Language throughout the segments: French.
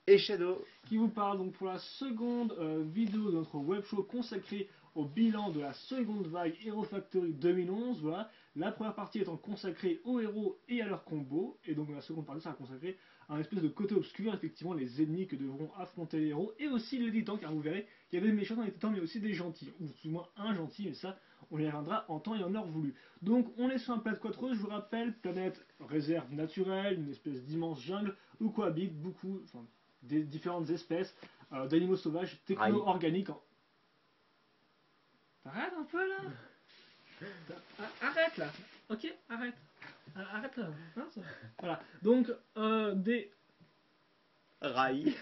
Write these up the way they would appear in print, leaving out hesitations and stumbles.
et Shadow qui vous parle donc pour la seconde vidéo de notre web show consacrée au bilan de la seconde vague Hero Factory 2011. Voilà, la première partie étant consacrée aux héros et à leurs combos, et donc la seconde partie sera consacrée à un espèce de côté obscur, effectivement les ennemis que devront affronter les héros, et aussi les titans, car vous verrez qu'il y a des méchants dans les titans, mais aussi des gentils, ou tout moins un gentil, mais ça on y reviendra en temps et en heure voulu. Donc on est sur un planète quadreuse, je vous rappelle, planète réserve naturelle, une espèce d'immense jungle où cohabitent beaucoup, enfin, des différentes espèces d'animaux sauvages techno-organiques. T'arrêtes un peu là. Arrête là. Ok, arrête. Arrête là. Hein, ça. Voilà. Donc, des... Rail.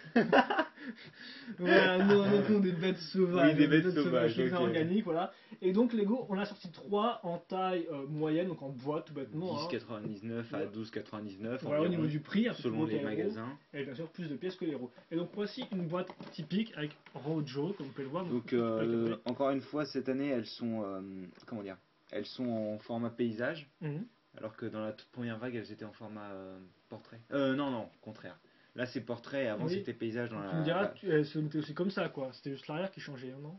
Voilà, non, des bêtes sauvages. Oui, des bêtes sauvages, techno-organiques, voilà. Et donc Lego, on a sorti 3 en taille moyenne, donc en boîte tout bêtement. 10,99 à 12,99 voilà, au niveau du prix, selon les magasins. Et bien sûr plus de pièces que les héros. Et donc voici une boîte typique avec Rojo, comme vous pouvez le voir. Donc encore une fois, cette année, elles sont comment dire, elles sont en format paysage, alors que dans la toute première vague, elles étaient en format portrait. Non, contraire. Là, c'est portrait, et avant c'était paysage dans la. Tu me diras, c'était aussi comme ça, quoi. C'était juste l'arrière qui changeait, non?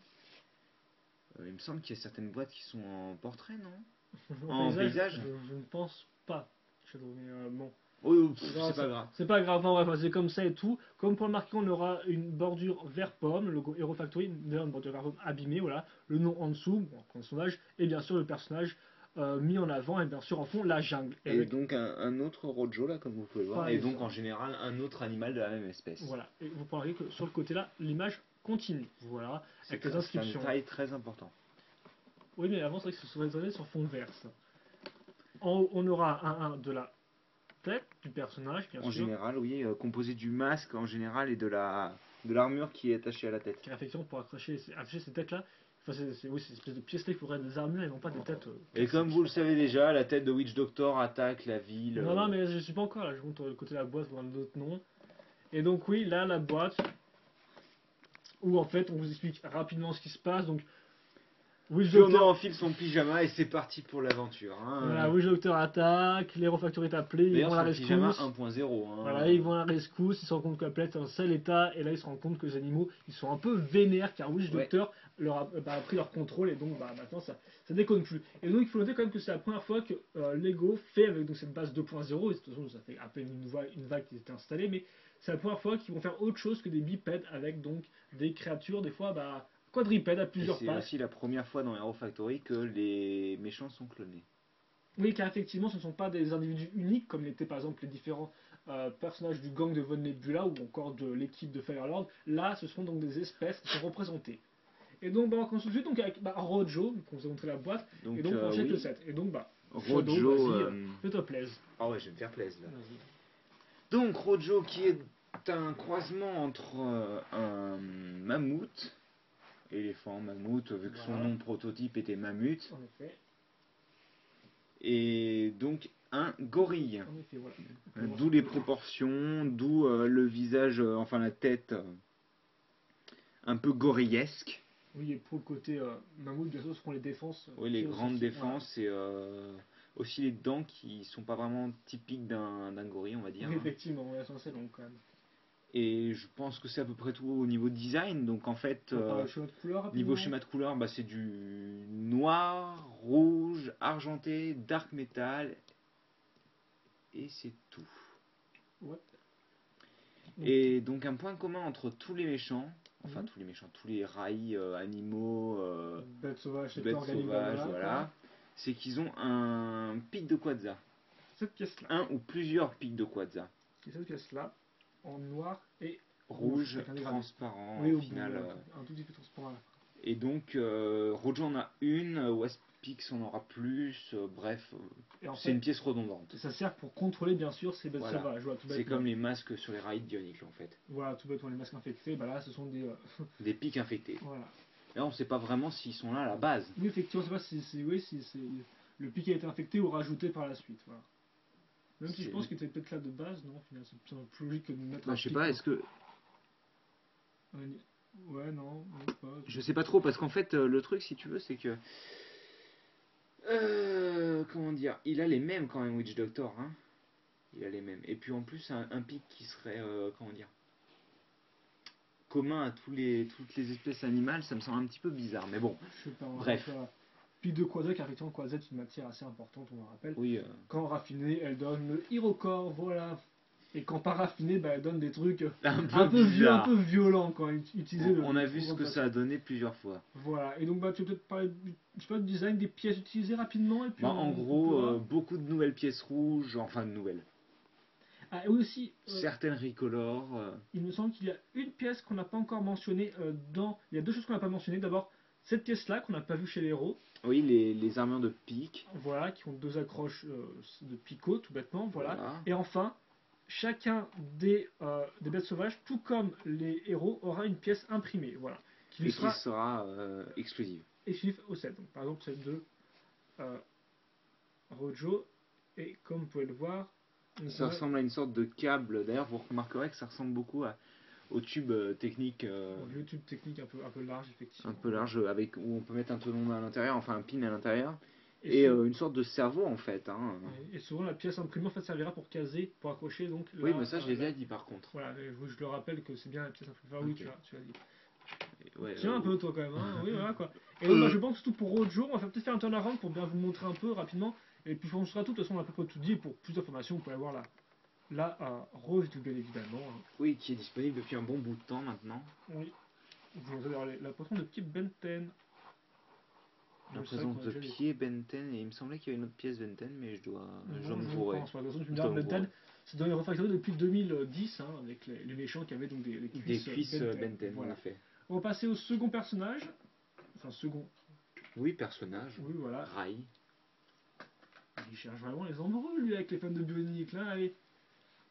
Il me semble qu'il y a certaines boîtes qui sont en portrait, non? En paysage je ne pense pas. Mais bon. Oui, c'est pas grave. C'est pas grave, non, bref, c'est comme ça et tout. Comme pour le marquer, on aura une bordure vert pomme, le logo Hero Factory, une bordure vert pomme abîmée, voilà. Le nom en dessous, bon, comme sondage, et bien sûr le personnage mis en avant, et bien sûr en fond la jungle. Et donc un autre Rojo là, comme vous pouvez le voir, et donc en général un autre animal de la même espèce. Voilà, et vous parlerez que sur le côté là, l'image continue, voilà, avec les inscriptions. C'est un détail très important. Oui, mais avant, c'est vrai que ce serait sur fond vert, ça. En haut, on aura un de la tête du personnage, bien sûr. En général, oui, composé du masque en général et de l'armure qui est attachée à la tête. Car effectivement, pour afficher ces têtes-là, enfin, c'est ces espèces de pièces-là, il faudrait des armures et non pas des têtes. Et comme vous le savez déjà, la tête de Witch Doctor attaque la ville. Non, mais je suis pas encore là, je montre le côté de la boîte, voir d'autres noms. Et donc, oui, là, la boîte, où en fait, on vous explique rapidement ce qui se passe. Donc, Witch Doctor enfile son pyjama et c'est parti pour l'aventure. Hein. Voilà, Witch Doctor attaque, les Hero Factory est appelé, ils vont à la rescousse. Pyjama 1.0. Hein. Voilà, ils vont à la rescousse, ils se rendent compte que la planète est en seul état, et là ils se rendent compte que les animaux ils sont un peu vénères car Witch Doctor leur a pris leur contrôle et donc maintenant ça déconne plus. Et donc il faut noter quand même que c'est la première fois que Lego fait avec donc, cette base 2.0, et de toute façon ça fait à peine une vague qui était installée, mais c'est la première fois qu'ils vont faire autre chose que des bipèdes avec donc des créatures, des fois quadripèdes à plusieurs pattes. C'est aussi la première fois dans Hero Factory que les méchants sont clonés. Oui, car effectivement, ce ne sont pas des individus uniques comme l'étaient par exemple les différents personnages du gang de Von Nebula ou encore de l'équipe de Firelord. Là, ce sont donc des espèces qui sont représentées. Et donc, on commence tout de suite donc, avec Rojo, on vous a montré la boîte, et donc on achète le set. Et donc, Rojo, fais-toi plaise. Ah ouais, je vais me faire plaisir là. Donc, Rojo qui est un croisement entre un mammouth, éléphant, mammouth, vu que son nom prototype était Mammut. En effet. Et donc un gorille. En effet, voilà. D'où les proportions, d'où le visage, enfin la tête un peu gorillesque. Oui, et pour le côté mammouth, bien sûr, ce seront les défenses. Oui, les grandes défenses et aussi les dents qui sont pas vraiment typiques d'un gorille, on va dire. Oui, effectivement, elles sont assez longues quand même. Et je pense que c'est à peu près tout au niveau design. Donc en fait, niveau schéma de couleur, c'est du noir, rouge, argenté, dark metal. Et c'est tout. Ouais. Et donc un point commun entre tous les méchants, enfin tous les méchants, tous les rails, animaux, bêtes sauvages, voilà, c'est qu'ils ont un pic de Quasar. Cette pièce-là. Un ou plusieurs pics de Quasar. C'est cette pièce-là, en noir et rouge transparent oui, au final. Un tout petit peu transparent là. Et donc Rojo en a une, Westpix en aura plus, bref, c'est une pièce redondante. Ça sert pour contrôler bien sûr ces bêtes sauvages. Voilà, c'est comme les masques sur les rails Dionic en fait. Voilà, tout bêtement les masques infectés, là ce sont des... des pics infectés. Voilà. Là on sait pas vraiment s'ils sont là à la base. Oui, effectivement, on sait pas si le pic a été infecté ou rajouté par la suite. Voilà. Même si je pense qu'il était peut-être là de base, non, finalement c'est plus logique que de mettre un je sais pas, est-ce que... Ouais, non, pas. Je sais pas trop, parce qu'en fait, le truc, si tu veux, c'est que... comment dire, il a les mêmes quand même, Witch Doctor, hein. Il a les mêmes. Et puis en plus, un pic qui serait, comment dire, commun à toutes les espèces animales, ça me semble un petit peu bizarre, mais bon. Je sais pas, bref. Puis de Quasar, car effectivement, Quasar est une matière assez importante, on le rappelle. Oui. Quand raffinée, elle donne le Hirocore, voilà. Et quand pas raffinée, elle donne des trucs un peu violents quand utilisés. On a vu ce que ça a donné plusieurs fois. Voilà, et donc tu veux peut-être parler du design des pièces utilisées rapidement et puis en gros, beaucoup de nouvelles pièces rouges, enfin de nouvelles. Ah, et aussi, certaines ricolores. Il me semble qu'il y a une pièce qu'on n'a pas encore mentionnée Il y a deux choses qu'on n'a pas mentionnées. D'abord, cette pièce-là qu'on n'a pas vue chez les héros. Oui, les armures de pique. Voilà, qui ont deux accroches de picot, tout bêtement. Voilà. Et enfin, chacun des bêtes sauvages, tout comme les héros, aura une pièce imprimée. Voilà. Qui sera exclusive. Exclusive au set. Donc, par exemple, celle de Rojo. Et comme vous pouvez le voir, ça ressemble à une sorte de câble. D'ailleurs, vous remarquerez que ça ressemble beaucoup au tube technique. Au vieux tube technique un peu large, effectivement. Un peu large, où on peut mettre un tenon à l'intérieur, enfin un pin à l'intérieur. Et une sorte de cerveau en fait. Hein. Et souvent la pièce imprimée en fait servira pour caser, pour accrocher donc. Oui, mais ça je l'ai dit par contre. Voilà, je le rappelle que c'est bien la pièce imprimée. Enfin, okay. Oui, tu l'as dit. Ouais, tiens un peu toi quand même, hein. Oui, voilà quoi. Et donc, je pense que c'est tout pour Rojo. On va peut-être faire un turnaround pour bien vous montrer un peu rapidement. Et puis on sera tout, de toute façon on a à peu près tout dit. Et pour plus d'informations, vous pouvez avoir la Rose du bien évidemment. Oui, qui est disponible depuis un bon bout de temps maintenant. Oui. Vous avez la potion de pied Benten. La présence de pied Benten, et il me semblait qu'il y avait une autre pièce Benten, mais je dois me fourrer. De toute façon, tu me diras, Benten, c'est dans les refactories depuis 2010, hein, avec les méchants qui avaient donc des cuisses Benten. Voilà. En effet. On va passer au second personnage. Enfin, second. Oui, personnage. Oui, voilà. Rai. Il cherche vraiment les embrouilles, lui, avec les fans de bionique. Là, allez.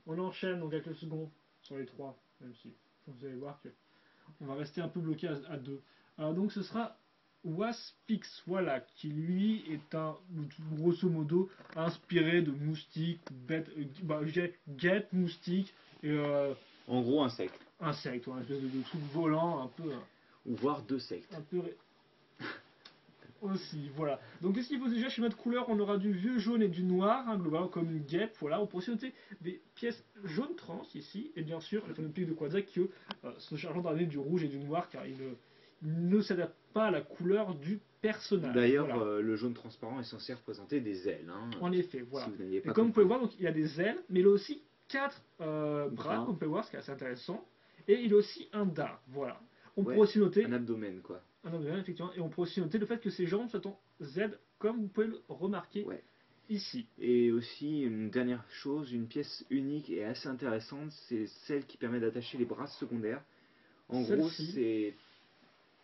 On enchaîne donc avec le second sur les trois, même si vous allez voir que on va rester un peu bloqué à deux. Alors, donc, ce sera Waspix, voilà, qui lui est grosso modo inspiré de moustiques, bêtes, guêpes, moustiques et en gros insectes. Insectes, une espèce de truc volant un peu. Ou voire d'insectes. Un peu aussi, voilà. Donc qu'est-ce qu'il faut déjà schéma de couleur? On aura du vieux jaune et du noir, hein, globalement comme une guêpe, voilà. On peut aussi noter des pièces jaune trans ici, et bien sûr la famille de Quadzak qui se chargeant d'amener du rouge et du noir car il ne s'adapte pas à la couleur du personnage. D'ailleurs, voilà. Le jaune transparent est censé représenter des ailes. Hein, en effet, voilà. Si et comme vous pouvez voir, donc, il y a des ailes, mais il a aussi 4 bras, comme vous pouvez voir, ce qui est assez intéressant. Et il a aussi un dard, voilà. On peut aussi noter... un abdomen, quoi. Un abdomen, effectivement. Et on peut aussi noter le fait que ses jambes sont en Z, comme vous pouvez le remarquer ici. Et aussi, une dernière chose, une pièce unique et assez intéressante, c'est celle qui permet d'attacher les bras secondaires. En gros, c'est...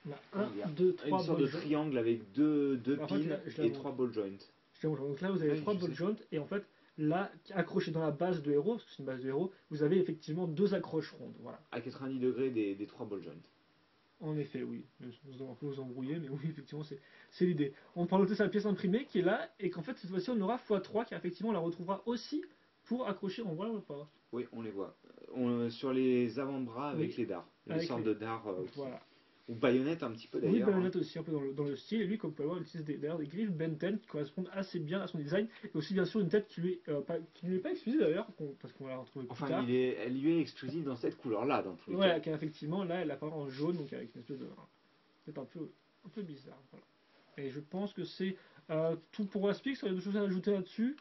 une sorte de triangle avec deux pins et 3 ball joints. Donc là, vous avez 3 ball joints, et en fait, là, accroché dans la base de héros, parce que c'est une base de héros, vous avez effectivement 2 accroches rondes. Voilà. À 90 degrés des 3 ball joints. En effet, oui. Vous allez un peu vous embrouiller, mais oui, effectivement, c'est l'idée. On peut noter sa pièce imprimée qui est là, et qu'en fait, cette fois-ci, on aura x3, car effectivement, on la retrouvera aussi pour accrocher. On voit ou pas? Oui, on les voit. Sur les avant-bras avec les dards. Une sorte de dard. Voilà. Ou baïonnette un petit peu d'ailleurs. Oui, baïonnette aussi, un peu dans le style. Et lui, comme vous pouvez voir, il utilise d'ailleurs des griffes Benten qui correspondent assez bien à son design. Et aussi, bien sûr, une tête qui lui est pas exclusive d'ailleurs, parce qu'on va la retrouver plus tard. Elle lui est exclusive dans cette couleur-là, dans tous les cas. Car effectivement, là, elle apparaît en jaune, donc avec une espèce de... C'est un peu bizarre. Voilà. Et je pense que c'est tout pour Waspix. Il y a des choses à ajouter là-dessus.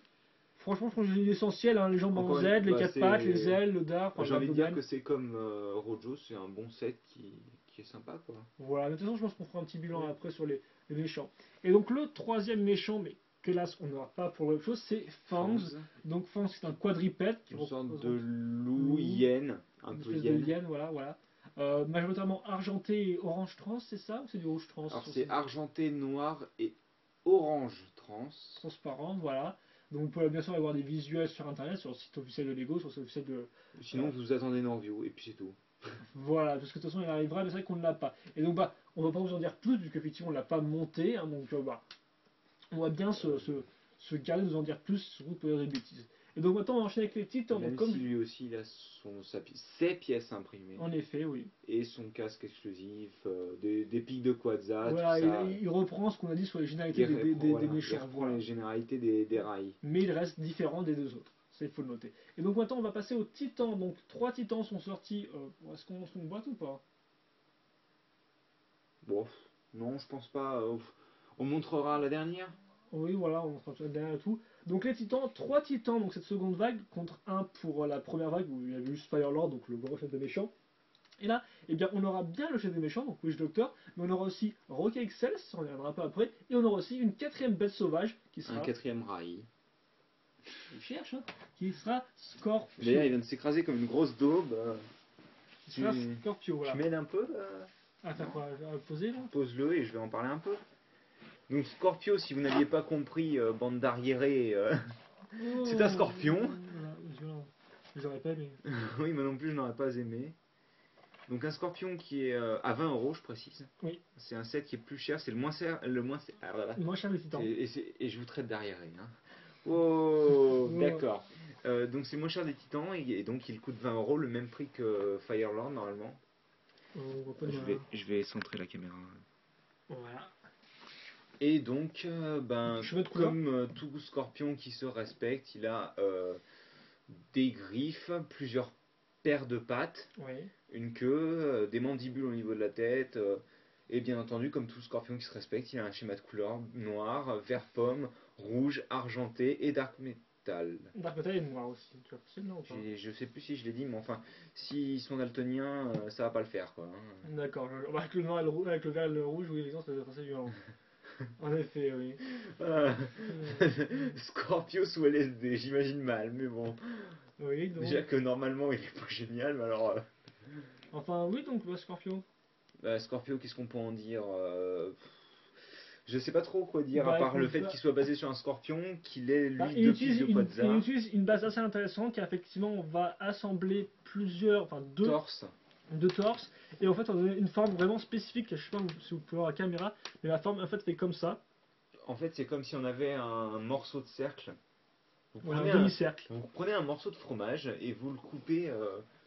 Franchement, je pense que c'est l'essentiel, hein, les jambes en Z, les 4 pattes, les ailes, le dard. J'ai envie de dire que c'est comme Rojo, c'est un bon set qui est sympa, quoi. Voilà, de toute façon, je pense qu'on fera un petit bilan après sur les méchants. Et donc, le troisième méchant, mais que là, on n'aura pas pour l'autre chose, c'est Fangs. Donc, Fangs, c'est un quadripède. Une sorte de loup hyène, un peu hyène. Voilà. Majoritairement argenté et orange trans, c'est ça? Ou c'est du rouge trans? Alors, c'est argenté, noir et orange trans. Transparent, voilà. Donc vous pouvez bien sûr avoir des visuels sur internet, sur le site officiel de Lego, sur le site officiel de... Sinon vous attendez Norview, et puis c'est tout. Voilà, parce que de toute façon il arrivera, mais c'est vrai qu'on ne l'a pas. Et donc on va pas vous en dire plus, vu qu'effectivement on ne l'a pas monté, hein, donc on va bien se garder de vous en dire plus, surtout pour des bêtises. Et donc maintenant on va enchaîner avec les titres. Même si lui aussi il a ses pièces imprimées. En effet, oui. Et son casque exclusif, des pics de Quadzak. Voilà, il reprend ce qu'on a dit sur les généralités des méchants. Il reprend les généralités des rails. Mais il reste différent des deux autres. Ça, il faut le noter. Et donc maintenant, on va passer aux titans. Donc 3 titans sont sortis. Est-ce qu'on boite ou pas? Bon, non, je pense pas. On montrera la dernière. Oui, voilà, on sera derrière et tout. Donc les titans, 3 titans, donc cette seconde vague, contre un pour la première vague où il y avait juste Firelord, donc le gros chef des méchants. Et là, eh bien, on aura bien le chef des méchants, donc Witch Doctor, mais on aura aussi Rocket XL, ça on reviendra un peu après, et on aura aussi une quatrième bête sauvage qui Un sera. quatrième rail. Il cherche, hein, qui sera Scorpio. D'ailleurs, il vient de s'écraser comme une grosse daube. Qui sera Scorpio, voilà. Tu m'aides un peu Ah, t'as quoi à poser là? Pose-le et je vais en parler un peu. Donc Scorpio, si vous n'aviez pas compris, bande d'arriérés, c'est un scorpion. Voilà, j'aurais pas aimé. Oui, moi non plus, je n'aurais pas aimé. Donc un scorpion qui est à 20 euros, je précise. Oui. C'est un set qui est plus cher, c'est le moins cher. Moins cher des titans. Et je vous traite d'arriéré. Hein. Oh, d'accord. Donc c'est moins cher des titans et donc il coûte 20 euros, le même prix que Firelord normalement. Je vais centrer la caméra. Voilà. Et donc, comme tout scorpion qui se respecte, il a des griffes, plusieurs paires de pattes, oui. une queue, des mandibules au niveau de la tête, et bien entendu, comme tout scorpion qui se respecte, il a un schéma de couleur noir, vert pomme, rouge, argenté et dark metal. Dark metal est noir aussi, tu as passé non ou pas? Je sais plus si je l'ai dit, mais enfin, s'ils sont daltoniens, ça va pas le faire quoi. Hein. D'accord, avec le noir et le rouge, avec le vert et le rouge, oui, ça doit être assez violent. En effet, oui. Scorpio sous LSD, j'imagine mal, mais bon. Oui, donc. Déjà que normalement il est pas génial, mais alors. Enfin, oui, donc le Scorpio. Scorpio, qu'est-ce qu'on peut en dire Je sais pas trop quoi dire, Bah, à part le écoute, fait qu'il soit basé sur un scorpion, qu'il est lui il depuis de il Quetzal. utilise une base assez intéressante car effectivement on va assembler plusieurs, enfin deux torses et en fait on a une forme vraiment spécifique. Je sais pas si vous pouvez voir la caméra, mais la forme en fait fait comme ça. En fait, c'est comme si on avait un morceau de cercle. Voilà, un demi-cercle. Vous prenez un morceau de fromage et vous le coupez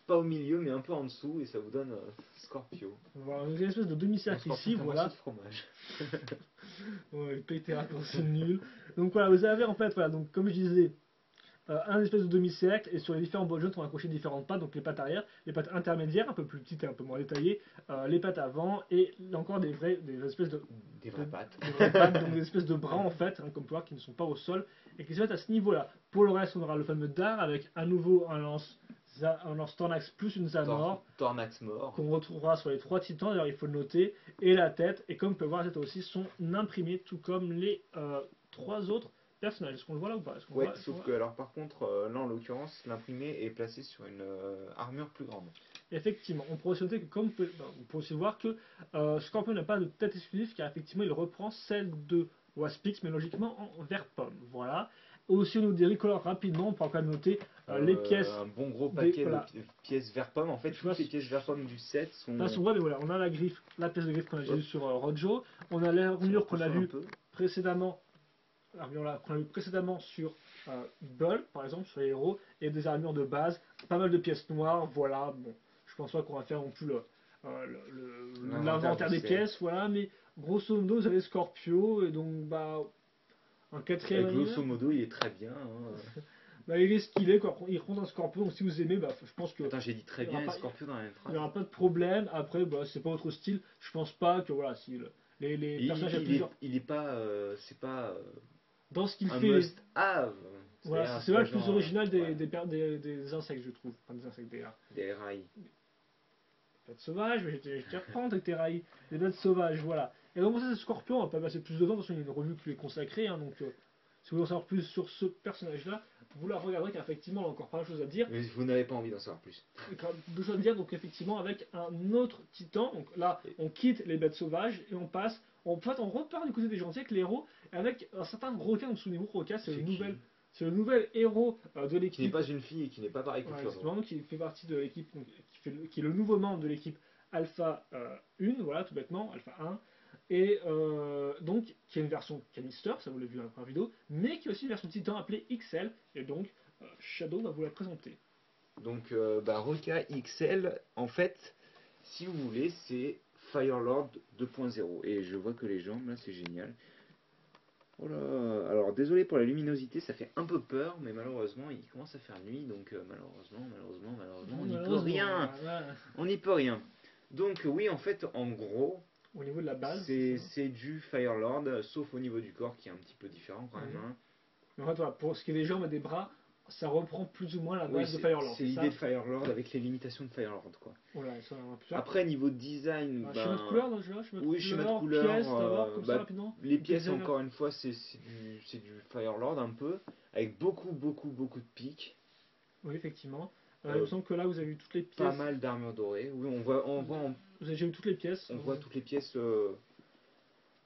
pas au milieu mais un peu en dessous et ça vous donne Scorpio. Voilà, une espèce de demi-cercle ici, voilà. Un morceau de fromage. Ouais, pété c'est nul. Donc voilà, vous avez en fait, voilà, donc comme je disais, un espèce de demi-cercle et sur les différents bols on va accrocher différentes pattes, donc les pattes arrière, les pattes intermédiaires, un peu plus petites et un peu moins détaillées, les pattes avant et encore des espèces de. Des vraies pattes. Des vraies pattes, donc des espèces de bras en fait, hein, comme vous pouvez voir, qui ne sont pas au sol et qui se mettent à ce niveau-là. Pour le reste, on aura le fameux dard avec à nouveau un lance Tornax plus une Zamor. Tornax mort. Qu'on retrouvera sur les 3 titans, d'ailleurs il faut le noter, et la tête, et comme vous pouvez voir, la tête aussi sont imprimées, tout comme les 3 autres personnages. Est-ce qu'on le voit là ou pas? Ouais, sauf que, alors par contre, là en l'occurrence, l'imprimé est placé sur une armure plus grande. Effectivement, on pourrait aussi noter que, comme on peut aussi voir que Scorpion n'a pas de tête exclusive, car effectivement il reprend celle de Waspix, mais logiquement en vert pomme. Voilà. Aussi, on nous dit recolor rapidement, on peut quand même noter les pièces. Un bon gros paquet de pièces vert pomme. En fait, toutes les pièces vert pomme du set sont. Là, mais voilà, on a la griffe, la pièce de griffe qu'on a vue sur Rojo. On a l'armure qu'on a vue précédemment. L'armure qu'on a vue précédemment sur Bull, par exemple, sur les héros, et des armures de base, pas mal de pièces noires. Voilà, bon, je pense pas qu'on va faire non plus l'inventaire des pièces, voilà, mais grosso modo, vous avez Scorpio, et donc, bah, un quatrième. Grosso modo, il est très bien. Hein. Bah, il est stylé, quoi. Il reprend un Scorpion, donc si vous aimez, bah, je pense que. Attends, j'ai dit très bien, Scorpion dans la même phrase. Il n'y aura pas de problème. Après, bah, c'est pas votre style. Je pense pas que, voilà, si les personnages il est pas. C'est pas. Dans ce qu'il un fait. Must have. Voilà, c'est pas le plus original des insectes, je trouve. Enfin, des insectes, des rails. Des bêtes sauvages, mais je t'y reprends avec tes rails. Des bêtes sauvages, voilà. Et donc, ça, c'est Scorpion, on va pas passer plus de temps, parce qu'il y a une revue qui lui est consacrée, hein, donc. Si vous voulez en savoir plus sur ce personnage-là, vous la regarderez car effectivement il a encore pas mal de choses à dire. Mais vous n'avez pas envie d'en savoir plus. Deux choses à dire, donc effectivement avec un autre titan. Donc là, on quitte les bêtes sauvages et on passe. En fait, on repart du côté des gentils avec les héros avec un certain Roca. Donc souvenez-vous, Roca, c'est le nouvel héros de l'équipe. Qui n'est pas une fille et qui n'est pas pareil que Furno. Qui fait partie de l'équipe, qui est le nouveau membre de l'équipe Alpha 1, voilà, tout bêtement, Alpha 1. Et donc, qui est une version canister, ça vous l'avez vu dans la première vidéo, mais qui est aussi une version titan appelée XL, et donc Shadow va vous la présenter. Donc, Roca XL, en fait, si vous voulez, c'est Firelord 2.0. Et je vois que les jambes, là, c'est génial. Oh là, alors désolé pour la luminosité, ça fait un peu peur, mais malheureusement, il commence à faire nuit, donc malheureusement, on n'y peut rien. On n'y peut rien. Donc oui, en fait, en gros, Au niveau de la base. C'est du Firelord, sauf au niveau du corps qui est un petit peu différent quand même. Hein. Mais en fait, voilà, pour ce qui est des jambes et des bras, ça reprend plus ou moins la base de Firelord. C'est l'idée de Firelord avec les limitations de Firelord, quoi. Voilà, ça, après, niveau design, schéma de couleur, déjà, schéma de couleur, pièces, d'abord, comme ça, rapidement. Les pièces, encore une fois, c'est du Firelord un peu, avec beaucoup de pics. Oui, effectivement. Il me semble que là, vous avez eu toutes les pièces. Pas mal d'armure dorée. Oui, on voit. Vous avez déjà eu toutes les pièces. On voit toutes les pièces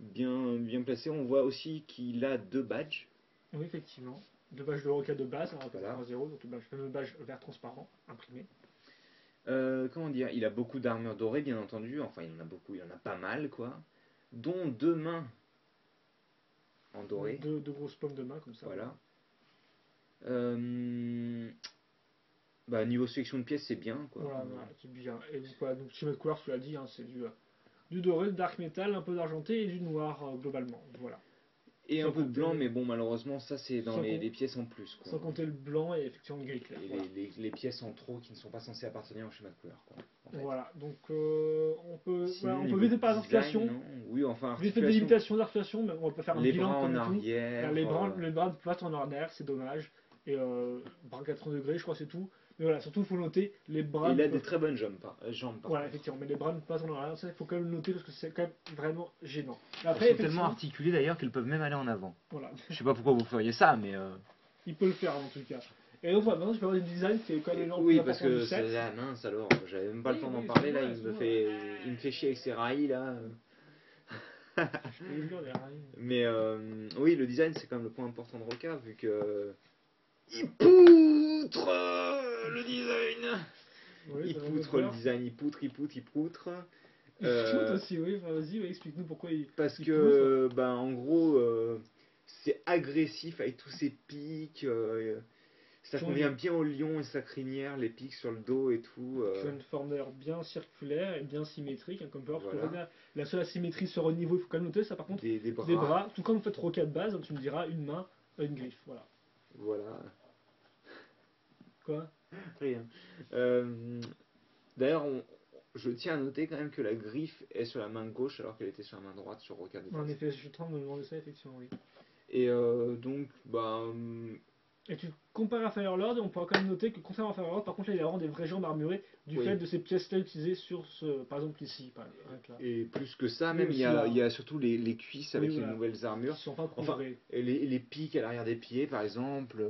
bien placées. On voit aussi qu'il a 2 badges. Oui, effectivement. 2 badges de roca de base, on rappelle voilà. 0, donc le fameux badge vert transparent, imprimé. Comment dire, il a beaucoup d'armure dorée, bien entendu. Enfin, il en a beaucoup, il en a pas mal, quoi. Dont 2 mains en doré. 2 grosses pommes de main, comme ça. Voilà. Niveau sélection de pièces, c'est bien, quoi. Voilà, c'est bien. Et donc, voilà, donc schéma de couleur, tu l'as dit, hein, c'est du doré, du dark metal, un peu d'argenté et du noir, globalement. Voilà. Et un peu de blanc, mais bon, malheureusement, ça c'est dans les pièces en plus, quoi. Sans compter le blanc et effectivement le gris clair. Et les pièces en trop qui ne sont pas censées appartenir au schéma de couleur, quoi. En fait. Voilà, donc on peut vite par l'articulation. Oui, enfin, vite fait des limitations d'articulation, mais on va pas faire un les bilan bras comme en arrière. Les bras de place en arrière, c'est dommage. Et bras 80 degrés, je crois, c'est tout. Mais voilà, surtout, il faut noter les bras. Et il a des très bonnes jambes, voilà, effectivement, mais les bras ne passent en arrière, ça, il faut quand même le noter parce que c'est quand même vraiment gênant. Après, ils sont tellement articulés d'ailleurs qu'ils peuvent même aller en avant. Voilà. Je sais pas pourquoi vous feriez ça, mais. Il peut le faire en tout cas. Et donc voilà, maintenant je peux avoir des designs qui est quand même énorme. Oui, parce que c'est la mince alors, j'avais même pas le temps d'en parler là, il me fait chier avec ses rails là. Je peux le dire, les rails. Mais oui, le design c'est quand même le point important de Roca vu que. Il poutre le design. Oui, il poutre le design, il poutre. Il poutre aussi, oui, vas-y, explique-nous pourquoi il. Parce que, en gros, c'est agressif avec tous ces pics. Ça convient bien au lion et sa crinière, les pics sur le dos et tout. Tu as une forme d'ailleurs bien circulaire et bien symétrique, hein, comme peut voir. Voilà. La seule asymétrie sur un niveau, il faut quand même noter ça par contre. Des bras. Tout comme vous faites roca de base, hein, tu me diras une main, une griffe, voilà. Voilà. Quoi? Rien. D'ailleurs, je tiens à noter quand même que la griffe est sur la main gauche alors qu'elle était sur la main droite sur Roca de base. En effet, je suis en train de me demander ça, effectivement, oui. Et donc, Et tu compares à Firelord, et on pourra quand même noter que contrairement à Firelord, par contre là il a vraiment des vraies jambes armurées du fait de ces pièces-là utilisées sur par exemple ici. Et plus que ça, même il y a surtout les cuisses avec les nouvelles armures. Qui sont pas couvrées. Et les pics à l'arrière des pieds par exemple,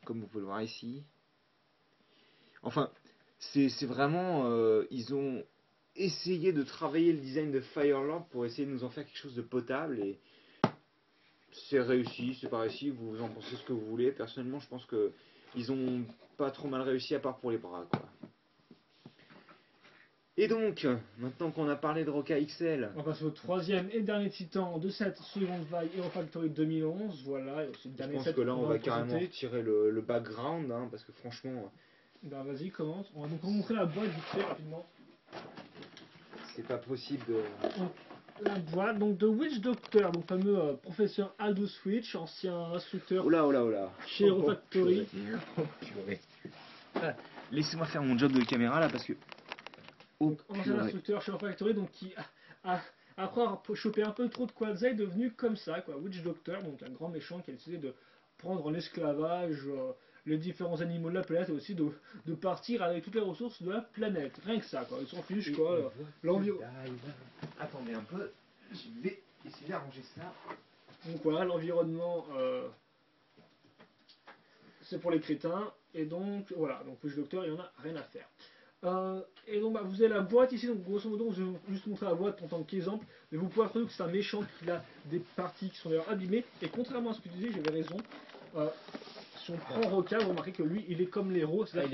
comme vous pouvez le voir ici. Enfin, c'est vraiment, ils ont essayé de travailler le design de Firelord pour essayer de nous en faire quelque chose de potable et c'est réussi, c'est pas réussi, vous en pensez ce que vous voulez. Personnellement, je pense que ils ont pas trop mal réussi à part pour les bras, quoi. Et donc, maintenant qu'on a parlé de Roca XL, on passe au troisième et dernier titan de cette seconde vague Hero Factory 2011. Voilà, je pense que là on va carrément retirer le background, hein, parce que franchement. Ben vas-y, commence. On va donc vous montrer la boîte vite fait rapidement. C'est pas possible de. La boîte donc de Witch Doctor, donc fameux professeur Aldous Witch, ancien instructeur chez Hero Factory. Laissez-moi faire mon job de caméra là parce que. Donc, ancien instructeur chez Hero Factory, donc qui après avoir chopé un peu trop de quadzai est devenu comme ça, quoi. Witch Doctor, donc un grand méchant qui a décidé de prendre en esclavage les différents animaux de la planète et aussi de partir avec toutes les ressources de la planète. Rien que ça, quoi. Ils s'en fichent, quoi. L'environnement. Attendez un peu, je vais essayer d'arranger ça. Donc voilà, l'environnement, c'est pour les crétins. Et donc, voilà, donc Witch Doctor, il n'y en a rien à faire. Et donc vous avez la boîte ici, donc grosso modo je vais juste montrer la boîte en tant qu'exemple, mais vous pouvez retrouver que c'est un méchant qui a des parties qui sont d'ailleurs abîmées, et contrairement à ce que tu disais, j'avais raison, si on prend Roca, vous remarquez que lui il est comme l'héros, c'est-à-dire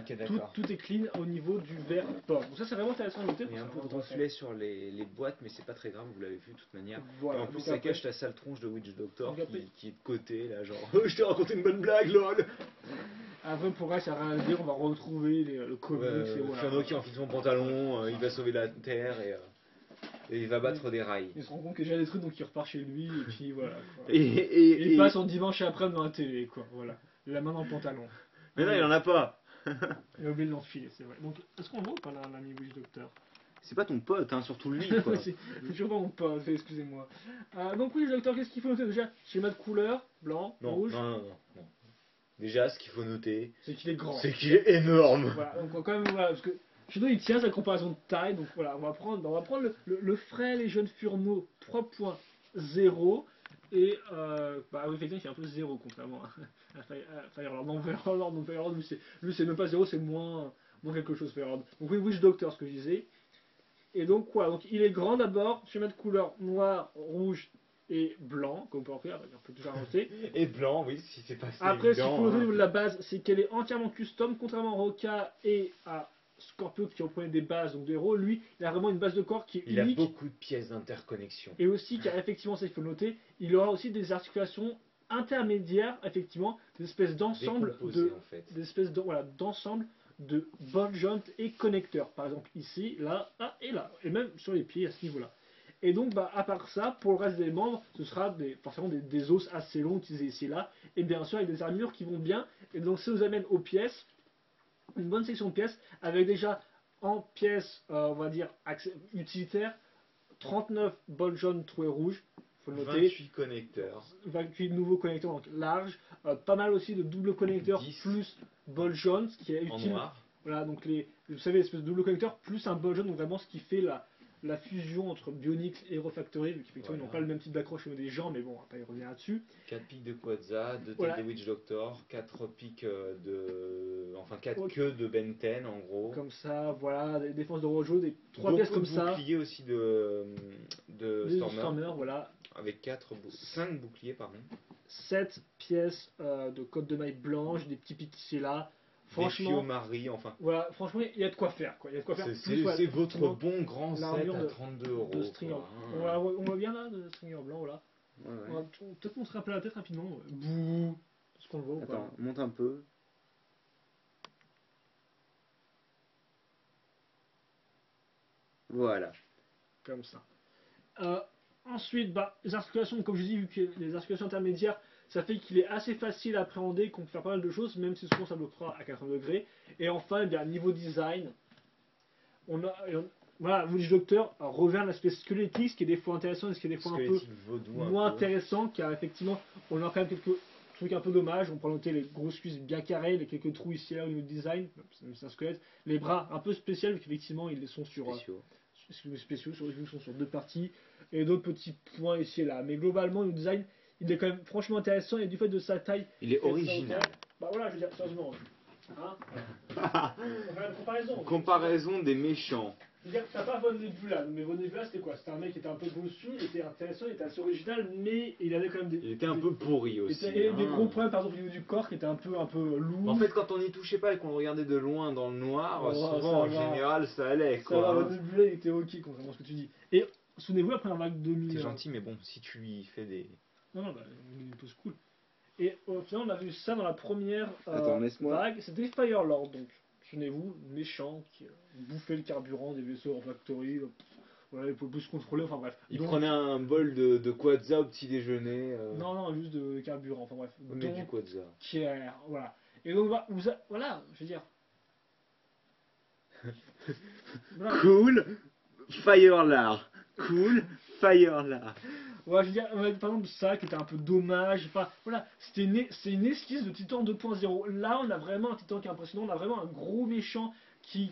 qu'effectivement tout est clean au niveau du verre port. Donc ça c'est vraiment intéressant à noter. Il y a un peu de reflet sur les boîtes, mais c'est pas très grave, vous l'avez vu de toute manière. Voilà, en plus ça cache la sale tronche de Witch Doctor qui est de côté là, genre je t'ai raconté une bonne blague lol. Après, pour elle, ça n'a rien à dire, on va retrouver le comics. Fernand qui enfile son pantalon, il va sauver la terre et il va battre des rails. Il se rend compte qu'il y a déjà des trucs, donc il repart chez lui, et puis voilà. Quoi. Il passe en dimanche après devant la télé, quoi. Voilà. La main dans le pantalon. Mais non, il en a pas. Il a oublié de l'enfiler, c'est vrai. Donc, est-ce qu'on voit ou pas l'ami Witch Doctor? C'est pas ton pote, hein, surtout lui, quoi. C'est toujours pas mon pote, excusez-moi. Donc oui, docteur, qu'est-ce qu'il faut noter déjà? Schéma de couleur, blanc, rouge. Non. Déjà, ce qu'il faut noter, c'est qu'il est grand. C'est qu'il est énorme. Voilà, donc quand même, voilà, parce que Shadow il tient sa comparaison de taille, donc voilà, on va prendre le frêle et jeune Furneaux 3.0, et bah oui, effectivement, il fait un peu 0 contrairement à Firelord. Non, Firelord, lui c'est même pas 0, c'est moins quelque chose, Firelord. Donc oui, Witch Doctor, ce que je disais. Et donc quoi, donc il est grand d'abord, schéma de couleur noir, rouge et blanc, comme on peut en faire, on peut toujours inventer. Et blanc, oui, si c'est pas Après, ce qu'il faut noter au hein. niveau de la base, c'est qu'elle est entièrement custom, contrairement à Roca et à Scorpio qui reprenaient des bases, donc des héros. Lui, il a vraiment une base de corps qui est unique. Il a beaucoup de pièces d'interconnexion. Et aussi, car effectivement, ça il faut le noter, il aura aussi des articulations intermédiaires, effectivement, des espèces d'ensemble des espèces d'ensemble de ball joint et connecteurs. Par exemple, ici, là, et là, et même sur les pieds à ce niveau-là. Et donc, bah, à part ça, pour le reste des membres, ce sera forcément des os assez longs utilisés ici et là, et bien sûr avec des armures qui vont bien. Et donc, ça nous amène aux pièces, une bonne section de pièces, avec déjà en pièces, on va dire, utilitaires, 39 ball joint troués rouges, faut le noter. 28 connecteurs. 28 nouveaux connecteurs donc larges, pas mal aussi de double connecteurs 10. plus ball joint, ce qui est utile. En noir. Voilà, donc vous savez, l'espèce de double connecteur plus un ball joint, donc vraiment ce qui fait la fusion entre Bionix et Hero Factory, vu qu'effectivement ils n'ont pas le même type d'accroche au niveau des gens, mais bon, on va pas y revenir là-dessus. 4 pics de Quadza, 2 Voilà. têtes de Witch Doctor, 4 pics de. Enfin, 4 queues de Benten en gros. Comme ça, voilà, des défenses de Rojo, des 3 pièces comme ça. Boucliers aussi de Stormer. Voilà. Avec 5 boucliers, pardon. 7 pièces de côte de maille blanche, des petits pics ici et là. Franchement, Marie, enfin. Voilà, franchement, il y a de quoi faire, quoi. Il y a de quoi faire. C'est votre bon grand set à 32 euros. De stringer. On voit bien là, de stringer blanc, voilà. Ouais. On va peut-être montrer un peu la tête rapidement. Bouh. Est-ce qu'on le voit ou pas? Attends, monte un peu. Voilà. Comme ça. Ensuite, bah, les articulations, comme je dis, vu que les articulations intermédiaires, ça fait qu'il est assez facile à appréhender, qu'on peut faire pas mal de choses, même si souvent ça bloquera à 80 degrés. Et enfin, bien, niveau design, voilà, Witch Doctor revient à l'aspect squelettique, ce qui est des fois intéressant et ce qui est des fois un peu moins intéressant, car effectivement, on a quand même quelques trucs un peu dommages. On peut noter les grosses cuisses bien carrées, les quelques trous ici et là au niveau du design, c'est un squelette. Les bras un peu spéciaux, vu qu'effectivement, ils sont sur spéciaux, ils sont sur 2 parties, et d'autres petits points ici et là. Mais globalement, le design, il est quand même franchement intéressant, et du fait de sa taille, il est original. Bah voilà, je veux dire, sérieusement. Hein, on fait une comparaison. Comparaison des méchants. Je veux dire, t'as pas Von Nebula, mais Von Nebula c'était quoi? C'était un mec qui était un peu bossu, il était intéressant, il était assez original, mais il avait quand même Il était un peu pourri aussi. Il avait des gros problèmes, par exemple, au niveau du corps qui était un peu lourd. En fait, quand on n'y touchait pas et qu'on le regardait de loin dans le noir, souvent en général ça allait quoi. Ça va, Von Nebula il était ok, contrairement à ce que tu dis. Et souvenez-vous, la première vague 2000. C'est gentil, mais bon, si tu lui fais des. Non, bah, il pose cool. Et au final, on a vu ça dans la première vague, c'était Firelord, donc. Souvenez-vous, méchant, qui bouffait le carburant des vaisseaux en factory, voilà, il pouvait plus se contrôler, enfin bref. Il prenait un bol de Quadza au petit déjeuner. Non, juste de carburant, enfin bref. Mais du Quadza. Voilà. Et donc voilà, je veux dire. Voilà. Cool, Firelord. Cool, Firelord. Ouais, je veux dire, par exemple, ça qui était un peu dommage. Enfin, voilà, c'est une esquisse de Titan 2.0. Là, on a vraiment un Titan qui est impressionnant. On a vraiment un gros méchant qui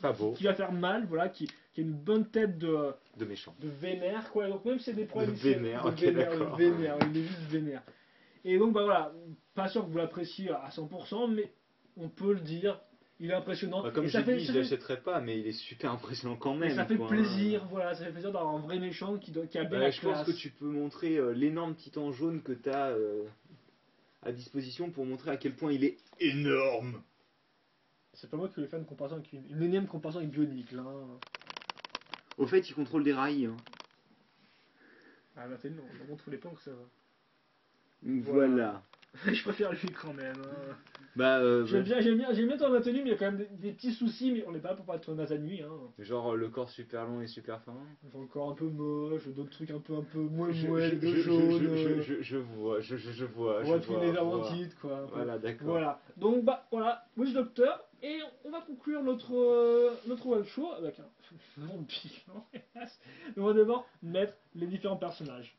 va faire mal, voilà, qui a une bonne tête de méchant. De vénère, quoi. Donc, même si c'est des problèmes. De vénère, il est juste vénère. Et donc, bah voilà, pas sûr que vous l'appréciez à 100%, mais on peut le dire. Il est impressionnant. Comme je dis, je l'achèterai pas, mais il est super impressionnant quand même. Et ça fait plaisir, voilà, ça fait plaisir d'avoir un vrai méchant qui a bien la classe. Je pense que tu peux montrer l'énorme titan jaune que tu as à disposition pour montrer à quel point il est énorme. C'est pas moi qui vais faire une comparaison avec une énième comparaison avec Bionic là. Au fait, il contrôle des rails. Hein. Ah bah non, on montre les plans que ça va. Voilà. Je préfère lui quand même. Hein. Bah, j'aime bien ton maintenu, mais il y a quand même des petits soucis, mais on n'est pas là pour parler de ton Nazanui. Hein. Genre le corps super long et super fin. Encore un peu moche, d'autres trucs un peu moins jaune. Je vois. On va finir les titre quoi. Voilà, d'accord. Voilà. Donc bah voilà, Witch Doctor, Et on va conclure notre web show avec un long bilan. On va d'abord mettre les différents personnages.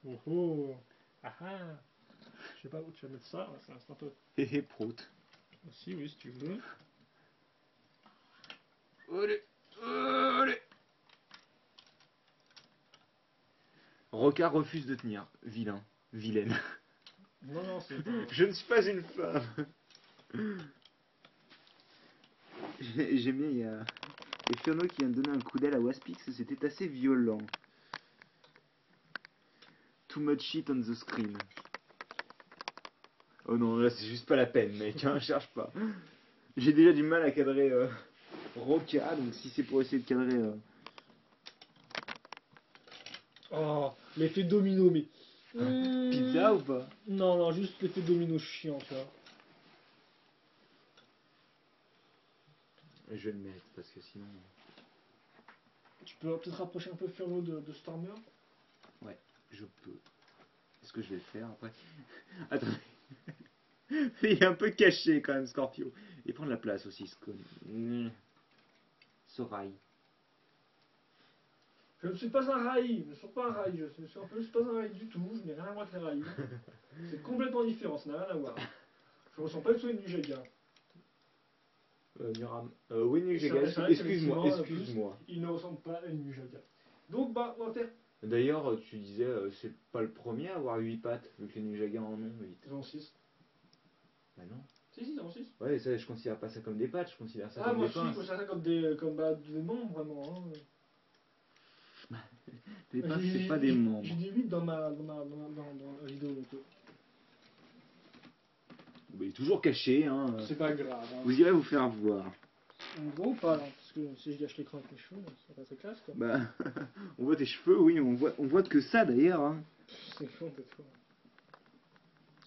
Oh oh. Ah ah. Je sais pas où tu vas mettre ça. C'est un peu. Hé prout. Aussi, oui, si tu veux. Allez, allez. Rocard refuse de tenir. Vilain. Vilaine. Non, non, c'est. Je ne suis pas une femme. J'aime bien, il y a Fiono qui vient de donner un coup d'aile à Waspix, c'était assez violent. Too much shit on the screen. Oh non, là c'est juste pas la peine, mec, hein, cherche pas. J'ai déjà du mal à cadrer Roca, donc si c'est pour essayer de cadrer... Oh, l'effet domino, mais. Pizza ou pas? Non, non, juste l'effet domino chiant, tu vois. Je vais le mettre, parce que sinon... Tu peux peut-être rapprocher un peu Furno de Stormer? Ouais, je peux. Est-ce que je vais le faire après? Attends. Il est un peu caché quand même, Scorpio. Et prendre la place aussi, Sorail. Je ne suis pas un rail, je ne suis pas un rail, je ne suis en plus pas un rail du tout, je n'ai rien à voir avec les rails. C'est complètement différent, ça n'a rien à voir. Je ne ressens pas du tout une du Jaga. Nuram. Oui, Nujaga, excuse-moi, excuse-moi. Il ne ressemble pas à une Nujaga. Donc, bah, on va faire. D'ailleurs, tu disais, c'est pas le premier à avoir 8 pattes, vu que les Nujaga en ont 8. Ils ont 6. Bah non. Si, ils en ont 6. Ouais, ça, je considère pas ça comme des pattes, je considère ça comme comme des des pinces. Ah, moi, je considère ça comme des membres, vraiment. Hein. Des pinces, c'est pas des membres. J'ai dit 8 dans la vidéo. Il est toujours caché, hein. C'est pas grave. Hein. Vous irez vous faire voir. On voit ou pas, là? Parce que si je gâche l'écran avec mes cheveux, c'est pas très classe, quoi. Bah, on voit tes cheveux, oui, on voit que ça, d'ailleurs. Hein. C'est fou, c'est fou.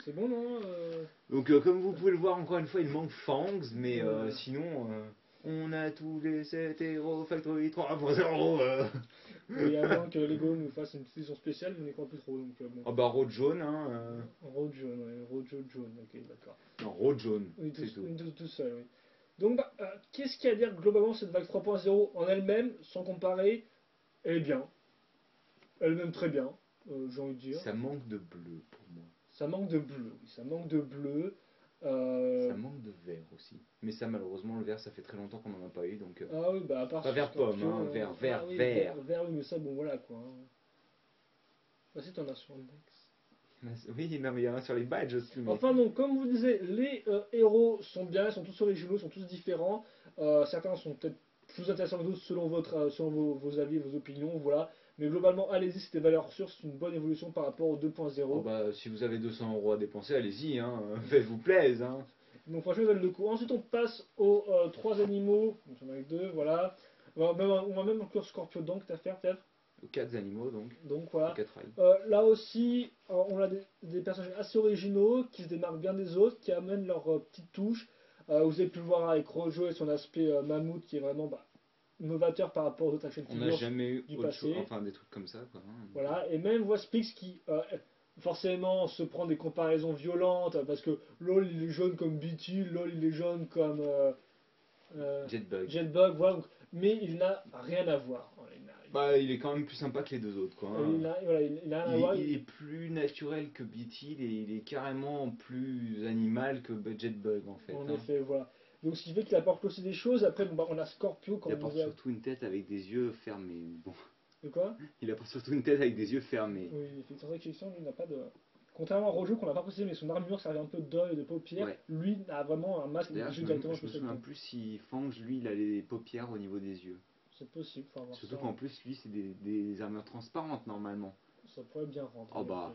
C'est bon, non Donc, comme vous pouvez le voir, encore une fois, il manque Fangs, mais sinon, on a tous les 7 héros Factory 3.0. Il y a moins que Lego nous fasse une petite édition spéciale, mais on n'y croit plus trop. Donc, bon. Ah bah, Road Jaune, hein. Road Jaune, ouais, Road Jaune, ok, d'accord. Non, Road Jaune, oui, c'est tout. Tout seul, oui. Donc, bah, qu'est-ce qu'il y a à dire globalement cette vague 3.0 en elle-même, sans comparer? Elle est bien. Elle est même très bien, j'ai envie de dire. Ça manque de bleu pour moi. Ça manque de bleu, oui, ça manque de bleu. Ça manque de vert aussi. Mais ça, malheureusement, le vert, ça fait très longtemps qu'on n'en a pas eu, donc... Ah oui, bah à part... Pas vert pomme, hein, vert, vert, oui, vert. Vert, oui, mais ça, bon, voilà, quoi. Hein. Bah si, t'en as sur Index. Oui, non, mais il y en a sur les badges aussi. Mais... Enfin, donc, comme vous disiez, les héros sont bien, ils sont tous originaux, sont tous différents. Certains sont peut-être plus intéressants que d'autres selon, selon vos avis, vos opinions, voilà. Mais globalement, allez-y, c'était valeur sûre, c'est une bonne évolution par rapport au 2.0. Oh bah, si vous avez 200 € à dépenser, allez-y, hein, faites-vous plaisir. Hein. Donc franchement, ils valent le coup. Ensuite, on passe aux 3 animaux. Donc, on en a avec 2, voilà. On va même inclure Scorpio donc, t'as fait peut-être. 4 animaux, donc. Donc voilà. 4 rails. Là aussi, on a des personnages assez originaux qui se démarquent bien des autres, qui amènent leur petite touche. Vous avez pu le voir avec Rojo et son aspect mammouth qui est vraiment novateur par rapport aux autres action figures. On n'a jamais eu du autre passé. chose, enfin des trucs comme ça, quoi. Hein. Voilà, et même Waspix qui forcément se prend des comparaisons violentes parce que LOL il est jaune comme BT, LOL il est jaune comme Jetbug, voilà, donc, mais il n'a rien à voir. Bah, il est quand même plus sympa que les deux autres, quoi. Hein. Il a rien à voir. Il est plus naturel que BT, il est carrément plus animal que Jetbug, en fait. En hein. effet, voilà. Donc ce qui fait qu'il apporte aussi des choses. Après, bon, on a Scorpio quand il apporte surtout une tête avec des yeux fermés. Bon. De quoi? Il apporte surtout une tête avec des yeux fermés. Oui, effectivement, lui n'a pas de. Contrairement à Rojo qu'on n'a pas précisé, mais son armure servait un peu d'œil et de paupières. Ouais. Lui a vraiment un masque de yeux directement. Je me souviens plus si Fangs, lui, il a les paupières au niveau des yeux. C'est possible, faut avoir surtout qu'en plus, lui, c'est des armures transparentes normalement. Ça pourrait bien rentrer. Oh bah.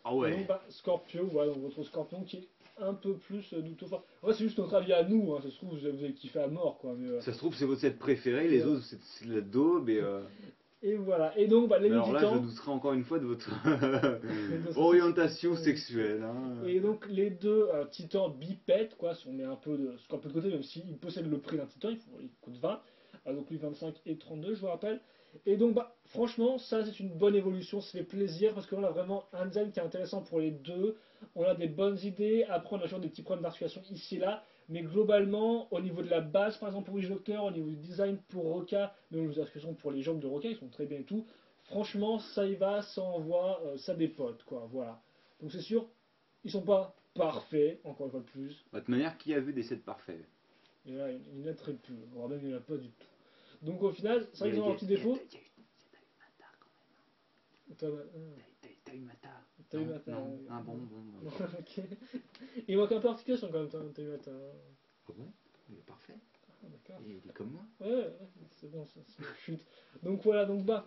Ah ouais. Donc, Scorpio, voilà, donc votre Scorpion qui est un peu plus douteux. Enfin, en fait, c'est juste notre avis à nous, hein. Ça se trouve, vous avez kiffé à mort, quoi. Mais, ça se trouve, c'est votre set préféré, les autres, c'est la daube et. Et voilà. Et donc, les alors là, titans, je douterai encore une fois de votre orientation sexuelle. Hein. Et donc, les deux titans bipèdes, quoi, si on met un peu de Scorpio de côté, même s'il possède le prix d'un titan, il coûte 20. Donc, lui, 25 et 32, je vous rappelle. Et donc, franchement, ça, c'est une bonne évolution. Ça fait plaisir parce qu'on a vraiment un design qui est intéressant pour les deux. On a des bonnes idées. Après, on a toujours des petits problèmes d'articulation ici et là. Mais globalement, au niveau de la base, par exemple pour Witch Doctor, au niveau du design pour Roca, même les inscriptions pour les jambes de Roca, ils sont très bien et tout. Franchement, ça y va, ça envoie, ça dépote, quoi, voilà. Donc c'est sûr, ils sont pas parfaits, encore une fois de plus. De toute manière, qui a vu des sets parfaits? Et là, il y en a très peu, voire même il n'y en a pas du tout. Donc au final, c'est vrai qu'ils ont un petit défaut. T'as eu Mata. T'as eu Mata. Non, ah bon. Ok. Il manque un peu d'articulation quand même, t'as eu Mata. Ah bon? Il est parfait. Ah, d'accord. Il est comme moi. Ouais, c'est bon, c'est une chute. Donc voilà, donc bah.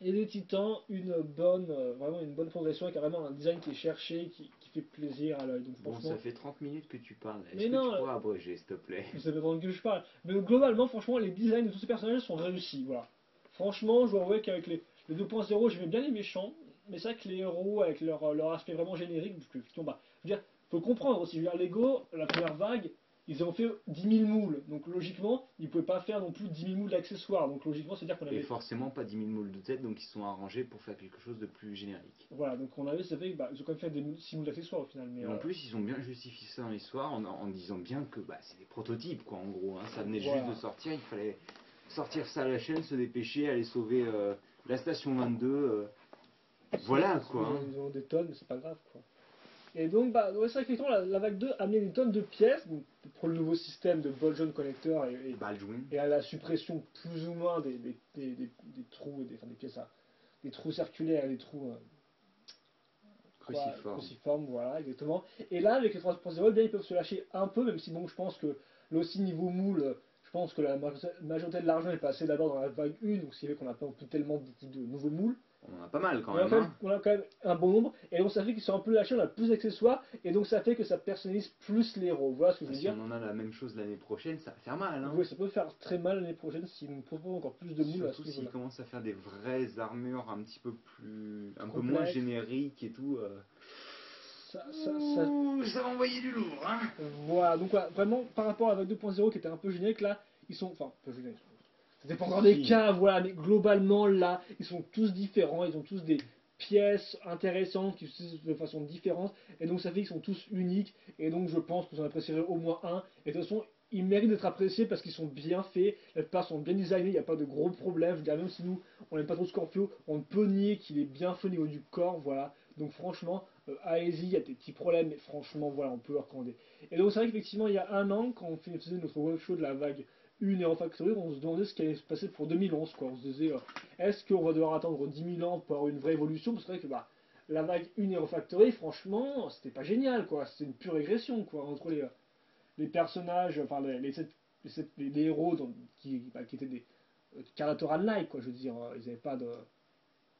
Et les Titans, vraiment une bonne progression, et carrément un design qui est cherché, qui fait plaisir à l'œil. Donc Bon, franchement. ça fait 30 minutes que tu parles. Mais Est-ce que non, tu pourrais abréger, s'il te plaît? ça fait pendant que je parle. Mais globalement, franchement, les designs de tous ces personnages sont réussis. Voilà. Franchement, je dois avouer qu'avec les 2.0, j'aimais bien les méchants. Mais c'est vrai que les héros, avec leur aspect vraiment générique, parce que, bah, je veux dire, faut comprendre aussi. Je veux dire, Lego, la première vague, ils ont fait 10 000 moules. Donc logiquement, ils pouvaient pas faire non plus 10 000 moules d'accessoires. Donc logiquement, c'est-à-dire qu'on Et avait. forcément pas 10 000 moules de tête, donc ils sont arrangés pour faire quelque chose de plus générique. Voilà, donc on avait, c'est vrai, bah, ils ont quand même fait 6 moules d'accessoires au final. Mais Et en plus, ils ont bien justifié ça dans l'histoire en disant bien que bah, c'est des prototypes, quoi, en gros. Hein. Ça venait voilà. juste de sortir, il fallait sortir ça à la chaîne, se dépêcher, aller sauver la station 22. Voilà, quoi. Hein. Ils ont des tonnes, mais c'est pas grave, quoi. Et donc, bah, ouais, c'est vrai qu'effectivement, la vague 2 a amené des tonnes de pièces donc, pour le nouveau système de ball joint connector et à la suppression plus ou moins des trous, enfin, des pièces, des trous circulaires et des trous cruciformes, voilà, exactement. Et là, avec les 3.0, eh bien, ils peuvent se lâcher un peu, même si bon, je pense que là aussi, niveau moule, je pense que la majorité de l'argent est passé d'abord dans la vague 1, donc ce qui fait qu'on n'a pas tellement beaucoup de nouveaux moules. On en a pas mal quand On même. Hein. on a quand même un bon nombre, et donc ça fait qu'ils sont un peu lâchés, on a plus d'accessoires, et donc ça fait que ça personnalise plus les héros. Voilà ce que je veux Si dire. on en a la même chose l'année prochaine, ça va faire mal. Hein. Oui, ça peut faire très mal l'année prochaine si nous proposons encore plus de moules à ce Surtout s'ils niveau-là. commencent à faire des vraies armures un petit peu plus. Un peu moins Complexe. génériques et tout. Ça, Ça va envoyer du lourd. Hein. Voilà, donc voilà, vraiment par rapport à la vague 2.0 qui était un peu générique, là, ils sont. Enfin, peu générique. Ça dépend encore des cas, voilà, mais globalement là, ils sont tous différents, ils ont tous des pièces intéressantes qui se utilisent de façon différente, et donc ça fait qu'ils sont tous uniques, et donc je pense que vous en apprécierez au moins un, et de toute façon, ils méritent d'être appréciés parce qu'ils sont bien faits, la plupart sont bien designés, il n'y a pas de gros problèmes, je veux dire, même si nous, on n'aime pas trop Scorpio, on ne peut nier qu'il est bien fait au niveau du corps, voilà, donc franchement, allez-y, il y a des petits problèmes, mais franchement, voilà, on peut le recommander. Et donc c'est vrai qu'effectivement, il y a un an, quand on faisait notre web show de la vague une Hero Factory, on se demandait ce qui allait se passer pour 2011, quoi. On se disait, est-ce qu'on va devoir attendre 10 000 ans pour avoir une vraie évolution? Parce que c'est vrai que bah, la vague 1 Hero Factory, franchement, c'était pas génial, quoi. C'était une pure régression, quoi, entre les personnages, enfin les héros qui étaient des Caratoran-like, quoi. Je veux dire, ils avaient pas de.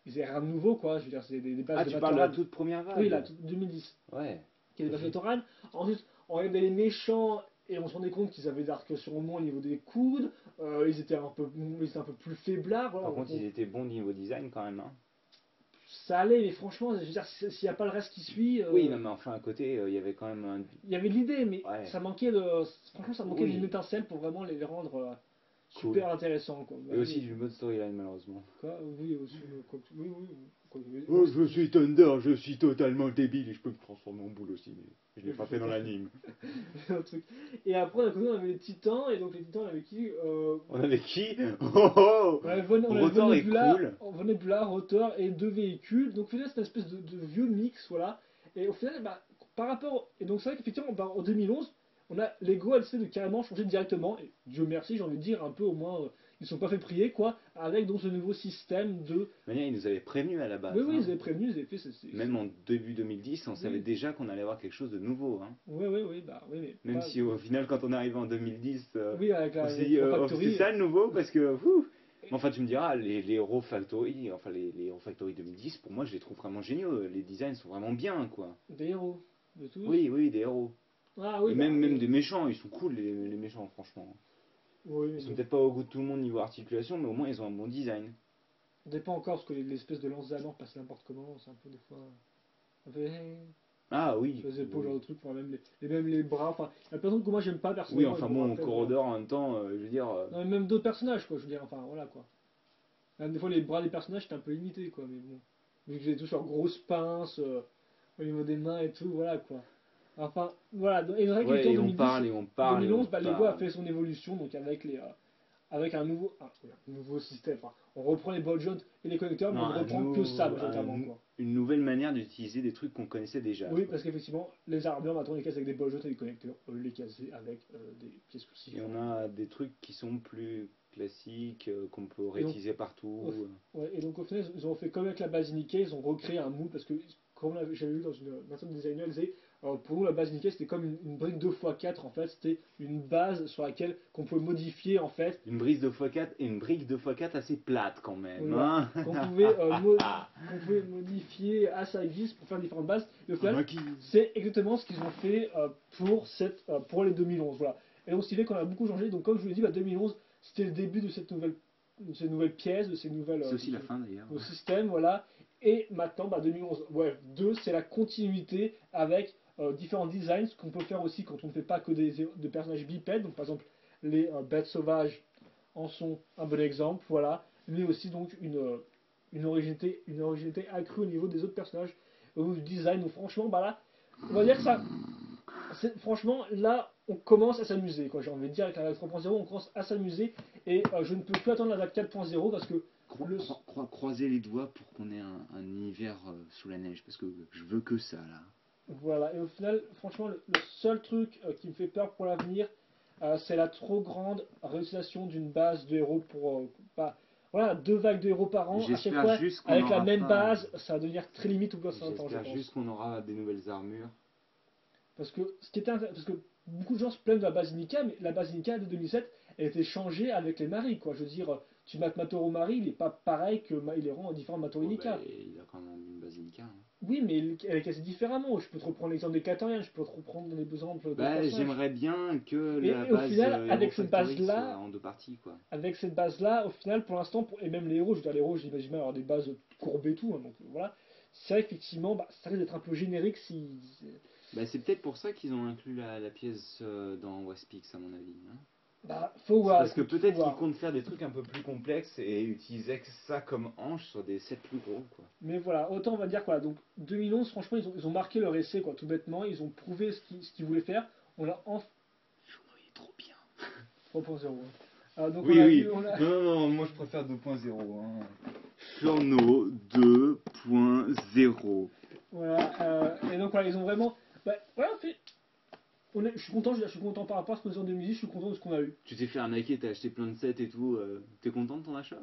Ils avaient rien de nouveau, quoi. Je veux dire, c'est des bases de tu parles de la toute première vague? Oui, la 2010. Ouais. Qui est des bases de Toran. Ensuite, on regardait les méchants et on se rendait compte qu'ils avaient des arcs-sur au moins au niveau des coudes. Ils étaient un peu plus faiblards. Voilà, Par contre, ils étaient bons niveau design quand même. Hein. Ça allait, mais franchement, je veux dire, s'il n'y a pas le reste qui suit. Oui, non, mais enfin, à côté, il y avait quand même un. Il y avait de l'idée, mais Ouais. ça manquait de. Franchement, ça manquait d'une étincelle pour vraiment les rendre super intéressants. Quoi. Et aussi du mode storyline, malheureusement. Quoi Oui, aussi. Oui, oui. Oh, je suis Thunder, je suis totalement débile et je peux me transformer en boule aussi, mais je l'ai pas fait dans l'anime. Et après, on avait les titans, et donc les titans, on avait qui On avait qui? Oh, on avait Vonebula, Rotor et deux véhicules. Donc, finalement, c'est une espèce de vieux mix, voilà. Et au final, bah, par rapport. Et donc, c'est vrai qu'effectivement, en 2011, on a Lego a décidé de carrément changer directement. Et Dieu merci, j'ai envie de dire, un peu au moins, ils ne sont pas fait prier, quoi, avec donc ce nouveau système de. Manière, ils nous avaient prévenus à la base. Oui, oui, hein. ils avaient prévenu, ils avaient fait. Même en début 2010, on savait déjà qu'on allait avoir quelque chose de nouveau. Hein. Oui, bah oui, mais. Même si au final, quand on arrive en 2010, oui, avec on s'est dit, c'est ça le nouveau, parce que. Mais enfin, tu me diras, les Hero Factory, enfin les Hero Factory 2010, pour moi, je les trouve vraiment géniaux. Les designs sont vraiment bien, quoi. Des héros, de tous. Oui, des héros. Ah oui, et même des méchants, ils sont cool, les méchants, franchement. Oui, ils sont peut-être pas au goût de tout le monde niveau articulation, mais au moins, ils ont un bon design. Ça dépend encore, parce que l'espèce de lance d'Anor passe n'importe comment, c'est un peu des fois. Un peu. Ah oui. Sur les épaules, genre de truc, enfin, même les bras, enfin. Il y a plein de trucs que moi j'aime pas personnellement. Oui, enfin bon, Corridor en même temps, je veux dire. Non, mais même d'autres personnages, quoi, je veux dire, enfin voilà quoi. Même des fois, les bras des personnages, c'était un peu limité, quoi, mais bon. Vu que j'ai tout sur grosses pinces, au niveau des mains et tout, voilà quoi. Enfin, voilà. Et c'est vrai que Ouais, en et on parle, et on parle, et 2011, on bah, Lego a parle. fait son évolution, donc avec un nouveau système. Enfin, on reprend les balles jaunes et les connecteurs, mais Non, on ne reprend que ça majoritairement, quoi. une nouvelle manière d'utiliser des trucs qu'on connaissait déjà, Oui, quoi. parce qu'effectivement, les armures, maintenant, on les casse avec des balles jaunes et des connecteurs, les casser avec des pièces Et cruciformes. on a des trucs qui sont plus classiques, qu'on peut Et donc, réutiliser partout. ouais, et donc au final, ils ont fait comme avec la base Nikkei, ils ont recréé un moule, parce que, comme j'avais vu dans une version de designer, elle disait, pour nous, la base Nikkei, c'était comme une brique 2x4, en fait, c'était une base sur laquelle qu'on pouvait modifier, en fait. Une brise 2x4 et une brique 2x4 assez plate quand même, Oui, voilà. hein. Qu'on pouvait modifier à sa guise pour faire différentes bases. Et au final, Maquis. c'est exactement ce qu'ils ont fait pour les 2011. Voilà. Et donc, ce qui fait qu'on a beaucoup changé. Donc, comme je vous l'ai dit, 2011, c'était le début de ces nouvelles pièces, de ces nouvelles C'est aussi la fin d'ailleurs. de systèmes, voilà. Et maintenant, 2011, ouais, 2, c'est la continuité avec différents designs, ce qu'on peut faire aussi quand on ne fait pas que de personnages bipèdes. Donc, par exemple, les bêtes sauvages en sont un bon exemple, voilà. Mais aussi donc une originalité accrue au niveau des autres personnages, au design. Donc, franchement, bah là, on va dire que ça, franchement, là, on commence à s'amuser, quoi. J'ai envie de dire, avec la vague 3.0, on commence à s'amuser. Et je ne peux plus attendre la vague 4.0 parce que. Croiser les doigts pour qu'on ait un hiver sous la neige, parce que je veux que ça là. Voilà, et au final, franchement, le seul truc qui me fait peur pour l'avenir, c'est la trop grande réutilisation d'une base de héros pour. Pas, voilà, 2 vagues de héros par an, à chaque J'espère fois, juste qu'on avec la n'aura même pas. base, ça va devenir très limite au bout d'un certain temps, je J'espère pense. juste qu'on aura des nouvelles armures. Parce que beaucoup de gens se plaignent de la base Nika, mais la base Nika de 2007, elle était changée avec les maris, quoi. Je veux dire, tu mates Matoro Mari, il n'est pas pareil que il est rend différent de Matoro Ouais, bah, Nika. il a quand même une basilica, hein. Oui, mais elle est cassée différemment. Je peux te reprendre l'exemple des Katoriens, je peux te reprendre des exemples d'autres Bah, personnages. j'aimerais bien que la Et au base final, Hero Factory soit en 2 parties, quoi. avec cette base-là, au final, pour l'instant, et même les héros, je veux dire, les héros, j'imagine avoir des bases courbées et tout, hein, donc voilà. C'est vrai qu'effectivement, ça risque d'être un peu générique si. Bah, c'est peut-être pour ça qu'ils ont inclus la pièce dans Westpix, à mon avis, hein. Bah, faut C'est voir, parce que écoute, faut peut-être qu'ils voir. comptent faire des trucs un peu plus complexes et utiliser ça comme hanche sur des sets plus gros, quoi. Mais voilà, autant on va dire quoi. Donc 2011, franchement, ils ont marqué leur essai, quoi, tout bêtement. Ils ont prouvé ce qu'ils voulaient faire. On l'a enfin. Journaux, il est trop bien. 3.0. Donc on Oui, a oui. vu, on a. Non, non, non, moi je préfère 2.0, hein. Journaux 2.0. Voilà, et donc voilà, ils ont vraiment. Bah, voilà, fait. Je suis content par rapport à ce qu'on faisait en 2010, je suis content de ce qu'on a eu. Tu t'es fait arnaquer, t'as acheté plein de sets et tout. T'es content de ton achat?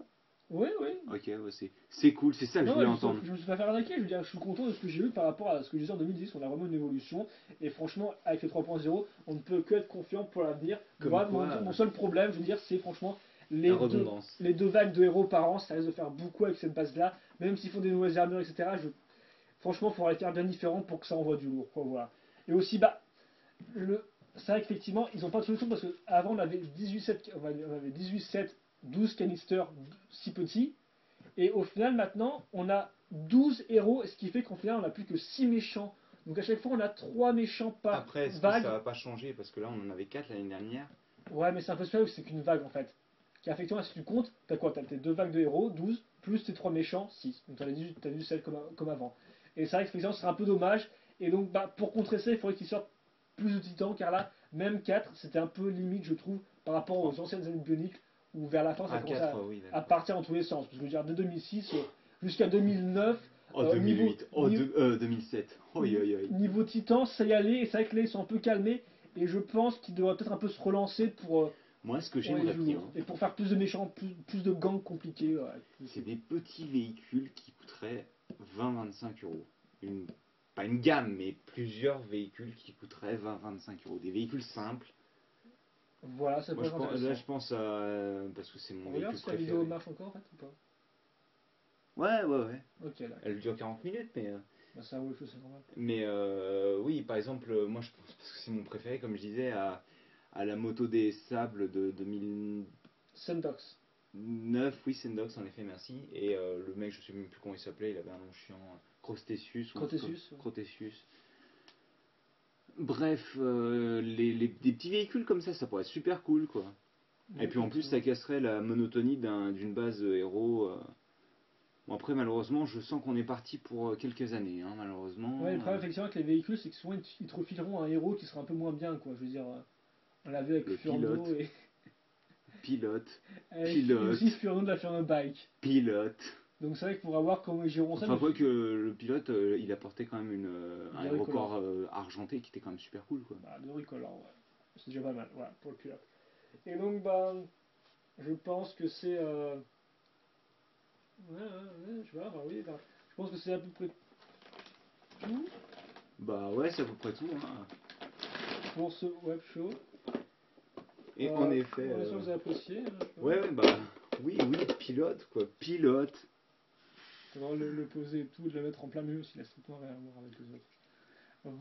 Oui, oui. Ok, ouais, c'est cool, c'est ça que je Non, voulais ouais, entendre. je me suis pas fait arnaquer, je veux dire, je suis content de ce que j'ai eu par rapport à ce que j'ai dit en 2010. On a vraiment une évolution, et franchement, avec les 3.0, on ne peut que être confiant pour l'avenir. Comme Moi, quoi, mon seul problème, je veux dire, c'est franchement la redondance. les 2 vagues de héros par an, ça risque de faire beaucoup avec cette base-là. Même s'ils font des nouvelles armures, etc., franchement, il faudra les faire bien différents pour que ça envoie du lourd, quoi, voilà. Et aussi, c'est vrai qu'effectivement, ils n'ont pas de solution parce qu'avant, on avait 18 sets, 12 canisters si petits. Et au final, maintenant, on a 12 héros, ce qui fait qu'en final, on n'a plus que 6 méchants. Donc à chaque fois, on a 3 méchants par Après, est-ce que ça vague. va pas changer? Parce que là, on en avait 4 l'année dernière. Ouais, mais c'est un peu spécial, c'est qu'une vague en fait. Car effectivement, si tu comptes, t'as quoi? T'as tes 2 vagues de héros, 12, plus tes 3 méchants, 6. Donc t'as 18 celles comme avant. Et c'est vrai que effectivement, ce serait un peu dommage. Et donc, pour contrer ça, il faudrait qu'ils sortent plus de titans, car là, même 4, c'était un peu limite, je trouve, par rapport aux anciennes années de Bionic, où vers la fin, ça Ah, commençait 4, oui, à d'accord. partir dans tous les sens. Parce que je veux dire, de 2006 jusqu'à 2009, Oh, niveau, 2008. Oh, 2007. Oi, oi, oi. niveau titan, ça y allait. Et c'est vrai que là, ils sont un peu calmés. Et je pense qu'ils devraient peut-être un peu se relancer Moi, ce que pour les j'aimerais bien, jours. Et pour faire plus de méchants, plus de gangs compliqués. Ouais, c'est des petits véhicules qui coûteraient 20-25 euros. Pas une gamme, mais plusieurs véhicules qui coûteraient 20-25 euros. Des véhicules simples. voilà, ça Moi, pourrait être intéressant. là, je pense à. Parce que c'est mon On regarde véhicule si la vidéo préféré. marche encore en fait ou pas. Ouais, ouais, ouais. Ok, là. Elle dure 40 minutes, mais. Bah, ça roule, c'est normal. Mais oui, par exemple, moi, je pense, parce que c'est mon préféré, comme je disais, à la moto des sables de 2009. Sendox. Oui, Sendox, en effet, merci. Et le mec, je sais même plus comment il s'appelait, il avait un nom chiant. Crostesius ou un truc Crotesius. Crotesius. Bref, des petits véhicules comme ça pourrait être super cool, quoi. Ouais, Et puis en plus, ça casserait la monotonie d'une base héros. Bon, après, malheureusement, je sens qu'on est parti pour quelques années, hein, malheureusement. Ouais, le problème, effectivement, avec les véhicules, c'est que souvent, ils te refileront un héros qui sera un peu moins bien, quoi. Je veux dire, on l'a vu avec le Furno pilote. et. Pilote. Et aussi Furno de la Furno Bike. Pilote. Donc c'est vrai qu'il faudra voir comment ils géreront ça. Enfin, quoi que le pilote, il apportait quand même un aéroport argenté qui était quand même super cool, quoi. Bah, de Ricolor, ouais. C'est déjà pas mal, voilà, pour le pilote. Et donc, bah, je pense que c'est. Je vois, bah oui, bah, je pense que c'est à peu près tout. Bah ouais, c'est à peu près tout, hein. Pour ce web show. Et en effet. On est sûr que vous avez apprécié. Hein, ouais, bah. Oui, pilote, quoi. Pilote. Il faudra le poser et tout, de le mettre en plein milieu s'il a strictement rien à voir avec les autres.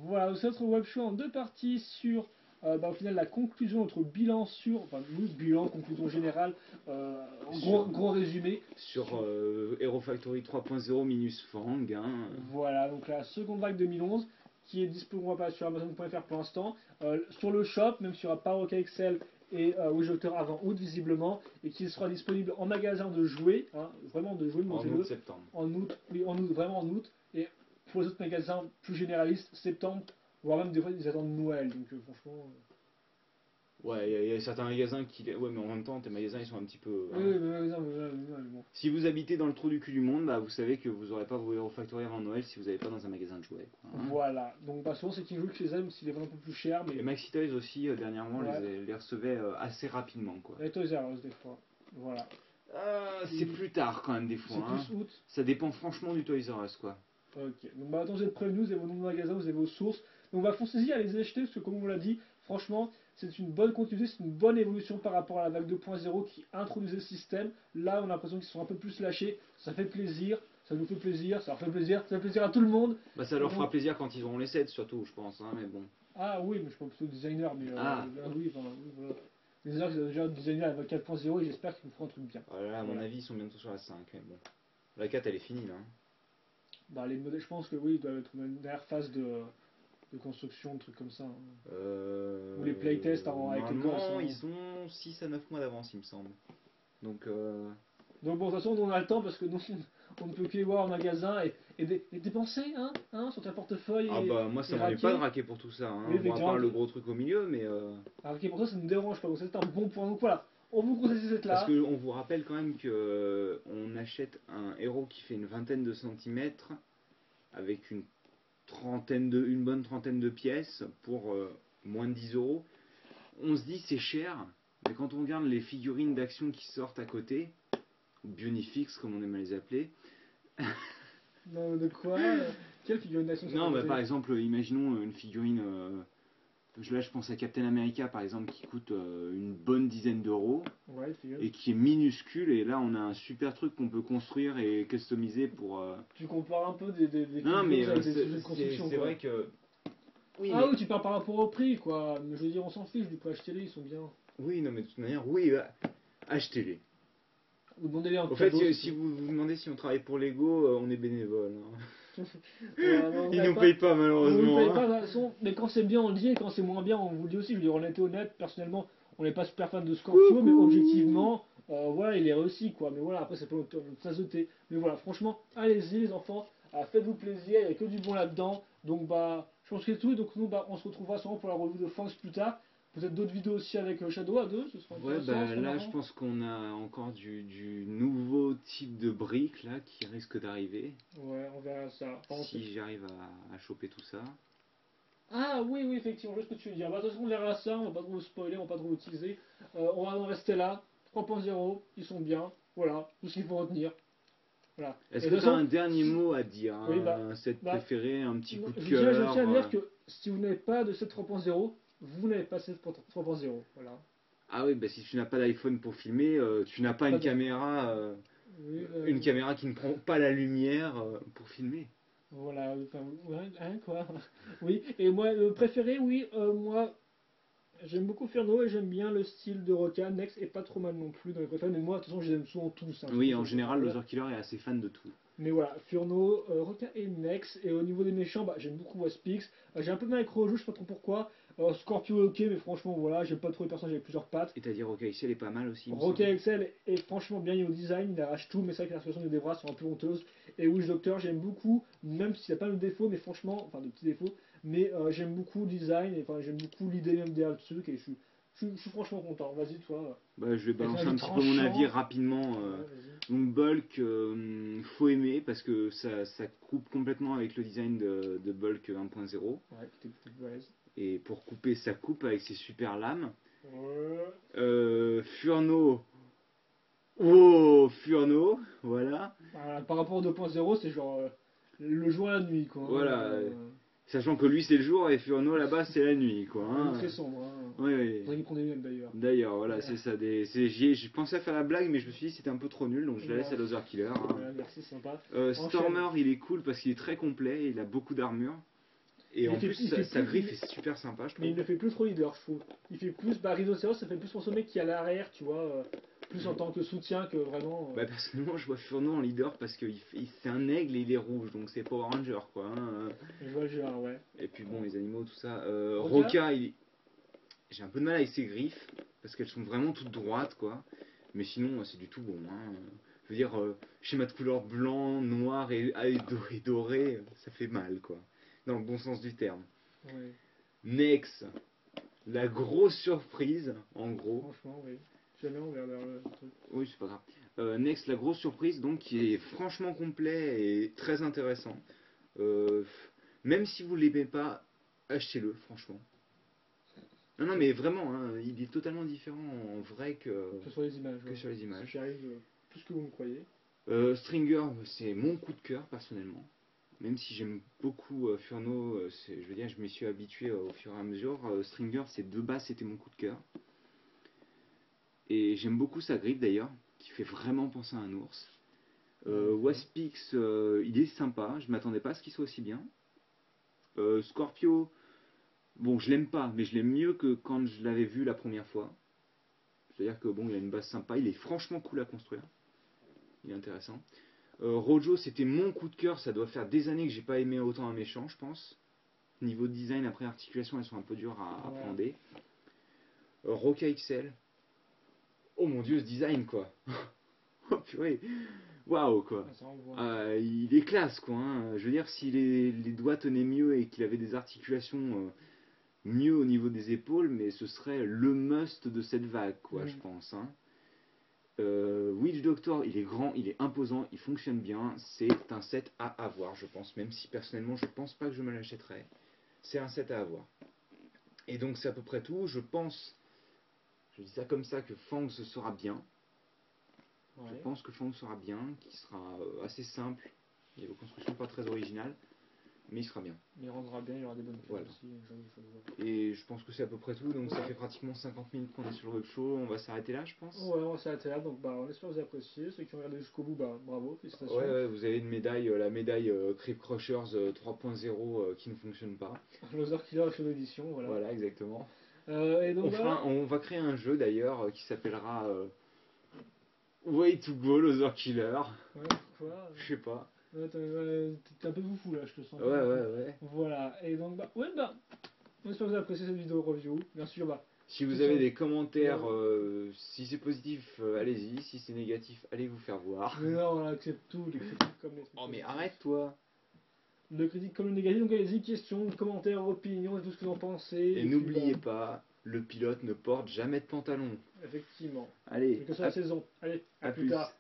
Voilà, c'est notre web show en 2 parties sur. Au final, la conclusion, notre bilan sur. Enfin, oui, bilan, conclusion générale. Gros résumé. Sur Hero Factory 3.0 minus Fang. Hein. Voilà, donc la seconde vague 2011 qui est disponible sur Amazon.fr pour l'instant. Sur le shop, même s'il n'y aura pas Roca Excel et Widgeter avant août visiblement, et qui sera disponible en magasin de jouets, hein, vraiment de jouets, en août, septembre. En août, oui, en août, vraiment en août, et pour les autres magasins plus généralistes, septembre, voire même des fois ils attendent Noël, donc franchement. Ouais, il y a certains magasins qui. Ouais, mais en même temps, tes magasins ils sont un petit peu. Oui, mais bon. Si vous habitez dans le trou du cul du monde, bah, vous savez que vous n'aurez pas vos Hero Factory avant Noël si vous n'avez pas dans un magasin de jouets. Quoi, hein. Voilà, donc bah, souvent c'est King Joue chez eux, s'il est vraiment un peu plus cher. Mais... Et Maxi Toys aussi, dernièrement, les recevait assez rapidement. Quoi. Et Toys R Us des fois. Voilà. C'est plus tard quand même des fois. C'est plus août. Ça dépend franchement du Toys R Us quoi. Ok, donc bah, attends, vous êtes prévenus, vous avez vos noms de magasins, vous avez vos sources. Donc bah foncez-y à les acheter parce que comme on l'a dit, franchement, c'est une bonne continuité, c'est une bonne évolution par rapport à la vague 2.0 qui introduisait le système. Là, on a l'impression qu'ils sont un peu plus lâchés, ça fait plaisir, ça nous fait plaisir, ça leur fait plaisir, ça fait plaisir à tout le monde. Bah ça leur fera plaisir quand ils auront les sets surtout, je pense, hein, mais bon. Ah oui, mais je pense plutôt designer, mais oui, enfin, oui, voilà. Les designers qui ont déjà designé la vague 4.0 et j'espère qu'ils nous feront un truc bien. Voilà, à mon avis, ils sont bientôt sur la 5, mais bon. La 4 elle est finie là. Hein. Bah les modèles, je pense que oui, il doit être une dernière phase de construction, de trucs comme ça. Hein. Ou les playtests avec les gosses. Hein. Ils ont 6 à 9 mois d'avance, il me semble. Donc bon, de toute façon, on a le temps parce que nous, on ne peut que les voir en magasin et dépenser sur ta portefeuille. Ah bah moi ça m'en est pas de raquer pour tout ça. Hein. Oui, bon, à part le gros truc au milieu, mais. Raquer pour ça, ça nous dérange pas. Donc c'est un bon point. Donc voilà, on vous conseille cette là. Parce qu'on vous rappelle quand même que on achète un héros qui fait une vingtaine de centimètres avec une bonne trentaine de pièces pour moins de 10 euros. On se dit c'est cher, mais quand on regarde les figurines d'action qui sortent à côté, ou Bionifix comme on aime les appeler. Non, de quoi Quelle figurine d'action? Non, bah, par exemple, imaginons une figurine. Là, je pense à Captain America, par exemple, qui coûte une bonne dizaine d'euros. Ouais, et qui est minuscule. Et là, on a un super truc qu'on peut construire et customiser pour. Tu compares un peu des non, mais avec des sujets de construction. C'est vrai que. Oui, tu parles par rapport au prix, quoi. Mais je veux dire, on s'en fiche, du coup, achetez-les, ils sont bien. Oui, non, mais de toute manière, oui, achetez-les. Vous demandez-les un peu. En fait, si vous vous demandez si on travaille pour Lego, on est bénévole. Hein. Ils nous payent pas malheureusement. Ils nous payent pas, de toute façon, mais quand c'est bien on le dit et quand c'est moins bien on vous le dit aussi. Je veux dire, on était honnête, personnellement on n'est pas super fan de Scorpio, mais objectivement voilà, il est réussi quoi. Mais voilà, après c'est pas notre tasse de thé. Mais voilà, franchement, allez-y les enfants, faites-vous plaisir, il n'y a que du bon là-dedans. Donc bah je pense que c'est tout, donc nous on se retrouvera sûrement pour la revue de Fangs plus tard. Peut-être d'autres vidéos aussi avec Shadow à 2, ce sera intéressant. Ouais, bah là je pense qu'on a encore du nouveau type de briques là qui risque d'arriver. Ouais, on verra ça. Si j'arrive à choper tout ça. Ah oui, effectivement, je vois ce que tu veux dire. Bah, de toute façon, on verra ça, on va pas trop spoiler, on va pas trop utiliser. On va en rester là. 3.0, ils sont bien. Voilà, tout ce qu'il faut retenir. Voilà. Est-ce que tu as un dernier mot à dire oui, un set préféré, un petit coup de cœur Je tiens à dire que si vous n'avez pas de set 3.0, vous n'avez pas set 3.0. Voilà. Ah oui, bah si tu n'as pas d'iPhone pour filmer, tu n'as pas une caméra, une caméra qui ne prend pas la lumière pour filmer. Voilà, enfin, quoi. Oui, et moi, le préféré, oui, moi, j'aime beaucoup Furno et j'aime bien le style de Roca. Nex est pas trop mal non plus dans les préférés, mais moi, de toute façon, je les aime souvent tous. Hein, oui, en général, Loser Killer est assez fan de tout. Mais voilà, Furno, Roca et Nex. Et au niveau des méchants, bah, j'aime beaucoup Waspix. J'ai un peu de mal avec Rojo, je sais pas trop pourquoi. Scorpio ok, mais franchement voilà, j'aime pas trop les personnages avec plusieurs pattes. Et t'as dit Roca XL est pas mal aussi. Roca XL est franchement bien au design, il arrache tout, mais c'est vrai que les articulations des bras sont un peu honteuses. Et Witch Doctor j'aime beaucoup, même s'il n'y a pas de défauts, mais franchement, enfin de petits défauts, mais j'aime beaucoup le design, et enfin j'aime beaucoup l'idée même derrière le truc, et je suis franchement content. Vas-y toi. Bah, je vais balancer un petit peu mon avis rapidement. Donc Bulk, faut aimer parce que ça coupe complètement avec le design de Bulk 1.0. Ouais, qui était balèze. Et pour couper, ça coupe avec ses super lames. Ouais. Furno. Oh, Furno, voilà. Par rapport au 2.0, c'est genre le jour et la nuit quoi. Voilà. Sachant que lui c'est le jour et Furno là-bas c'est la nuit quoi. Hein. Très sombre. Hein. Oui, oui. Faudrait qu'il prenne des mêmes d'ailleurs. D'ailleurs, voilà, c'est ça. J'ai pensé à faire la blague, mais je me suis dit c'était un peu trop nul, donc je la laisse à Loser Killer. Hein. Ouais, merci, sympa. Stormer, il est cool parce qu'il est très complet, il a beaucoup d'armure. Et en plus, sa griffe est super sympa, je trouve. Mais il ne fait plus trop leader, je trouve. Il fait plus, Rhinocéros, ça fait plus son sommet qui est à l'arrière, tu vois. Plus en tant que soutien que vraiment. Bah, personnellement, je vois Furno en leader parce que c'est un aigle et il est rouge, donc c'est Power Ranger, quoi. Hein. Je vois le genre, ouais. Et puis bon, les animaux, tout ça. Roca, j'ai un peu de mal avec ses griffes parce qu'elles sont vraiment toutes droites, quoi. Mais sinon, c'est du tout bon. Hein. Je veux dire, schéma de couleur blanc, noir et doré, ça fait mal, quoi. Dans le bon sens du terme. Ouais. Nex, la grosse surprise, en gros. Franchement, oui. Jamais on verra le truc. Oui, c'est pas grave. Nex, la grosse surprise, donc, qui est franchement complet et très intéressant. Même si vous ne l'aimez pas, achetez-le, franchement. Non, mais vraiment, hein, il est totalement différent en vrai que sur les images. Sur les images. J'arrive plus que vous me croyez. Stringer, c'est mon coup de cœur personnellement. Même si j'aime beaucoup Furno, je veux dire, je m'y suis habitué au fur et à mesure. Stringer, de base, c'était mon coup de cœur. Et j'aime beaucoup sa griffe d'ailleurs, qui fait vraiment penser à un ours. Waspix, il est sympa, je m'attendais pas à ce qu'il soit aussi bien. Scorpio, bon, je l'aime pas, mais je l'aime mieux que quand je l'avais vu la première fois. C'est-à-dire que bon, il a une base sympa, il est franchement cool à construire. Il est intéressant. Rojo, c'était mon coup de cœur, ça doit faire des années que j'ai pas aimé autant un méchant, je pense. Niveau design, après articulation, elles sont un peu dures à appréhender. Roca XL. Oh mon dieu, ce design quoi. Oh purée. Waouh quoi. Il est classe quoi. Hein. Je veux dire, si les doigts tenaient mieux et qu'il avait des articulations mieux au niveau des épaules, mais ce serait le must de cette vague quoi, je pense. Hein. Witch Doctor, il est grand, il est imposant, il fonctionne bien, c'est un set à avoir, je pense, même si personnellement je pense pas que je me l'achèterais. C'est un set à avoir. Et donc c'est à peu près tout, je pense, je dis ça comme ça, que Fang sera bien. Ouais. Je pense que Fang sera bien, qu'il sera assez simple, il y a une construction pas très originale, mais il sera bien. Il rendra bien, il y aura des bonnes pièces aussi. Et je pense que c'est à peu près tout, donc ça fait pratiquement 50 minutes qu'on est sur le web show, on va s'arrêter là je pense. Ouais, on va s'arrêter là, donc on espère que vous avez apprécié, ceux qui ont regardé jusqu'au bout, bravo, félicitations. Ouais, vous avez une médaille, la médaille Creep Crushers 3.0 qui ne fonctionne pas. Loser Killer sur l'édition, voilà. Voilà, exactement. Et donc, on va créer un jeu d'ailleurs qui s'appellera Way to Go Loser Killer. Ouais, pourquoi Je sais pas. T'es un peu foufou là, je te sens. Ouais. Voilà, et donc on espère que vous avez apprécié cette vidéo review. Bien sûr, si vous avez des commentaires, si c'est positif, allez-y. Si c'est négatif, allez vous faire voir. Mais non, on accepte tout, les critiques comme les trucs. Oh mais arrête-toi. Le critique comme le négatif, donc allez-y, questions, commentaires, opinions et tout ce que vous en pensez. Et n'oubliez pas, le pilote ne porte jamais de pantalon. Effectivement. Allez. Que ce soit la saison. Allez, à plus tard.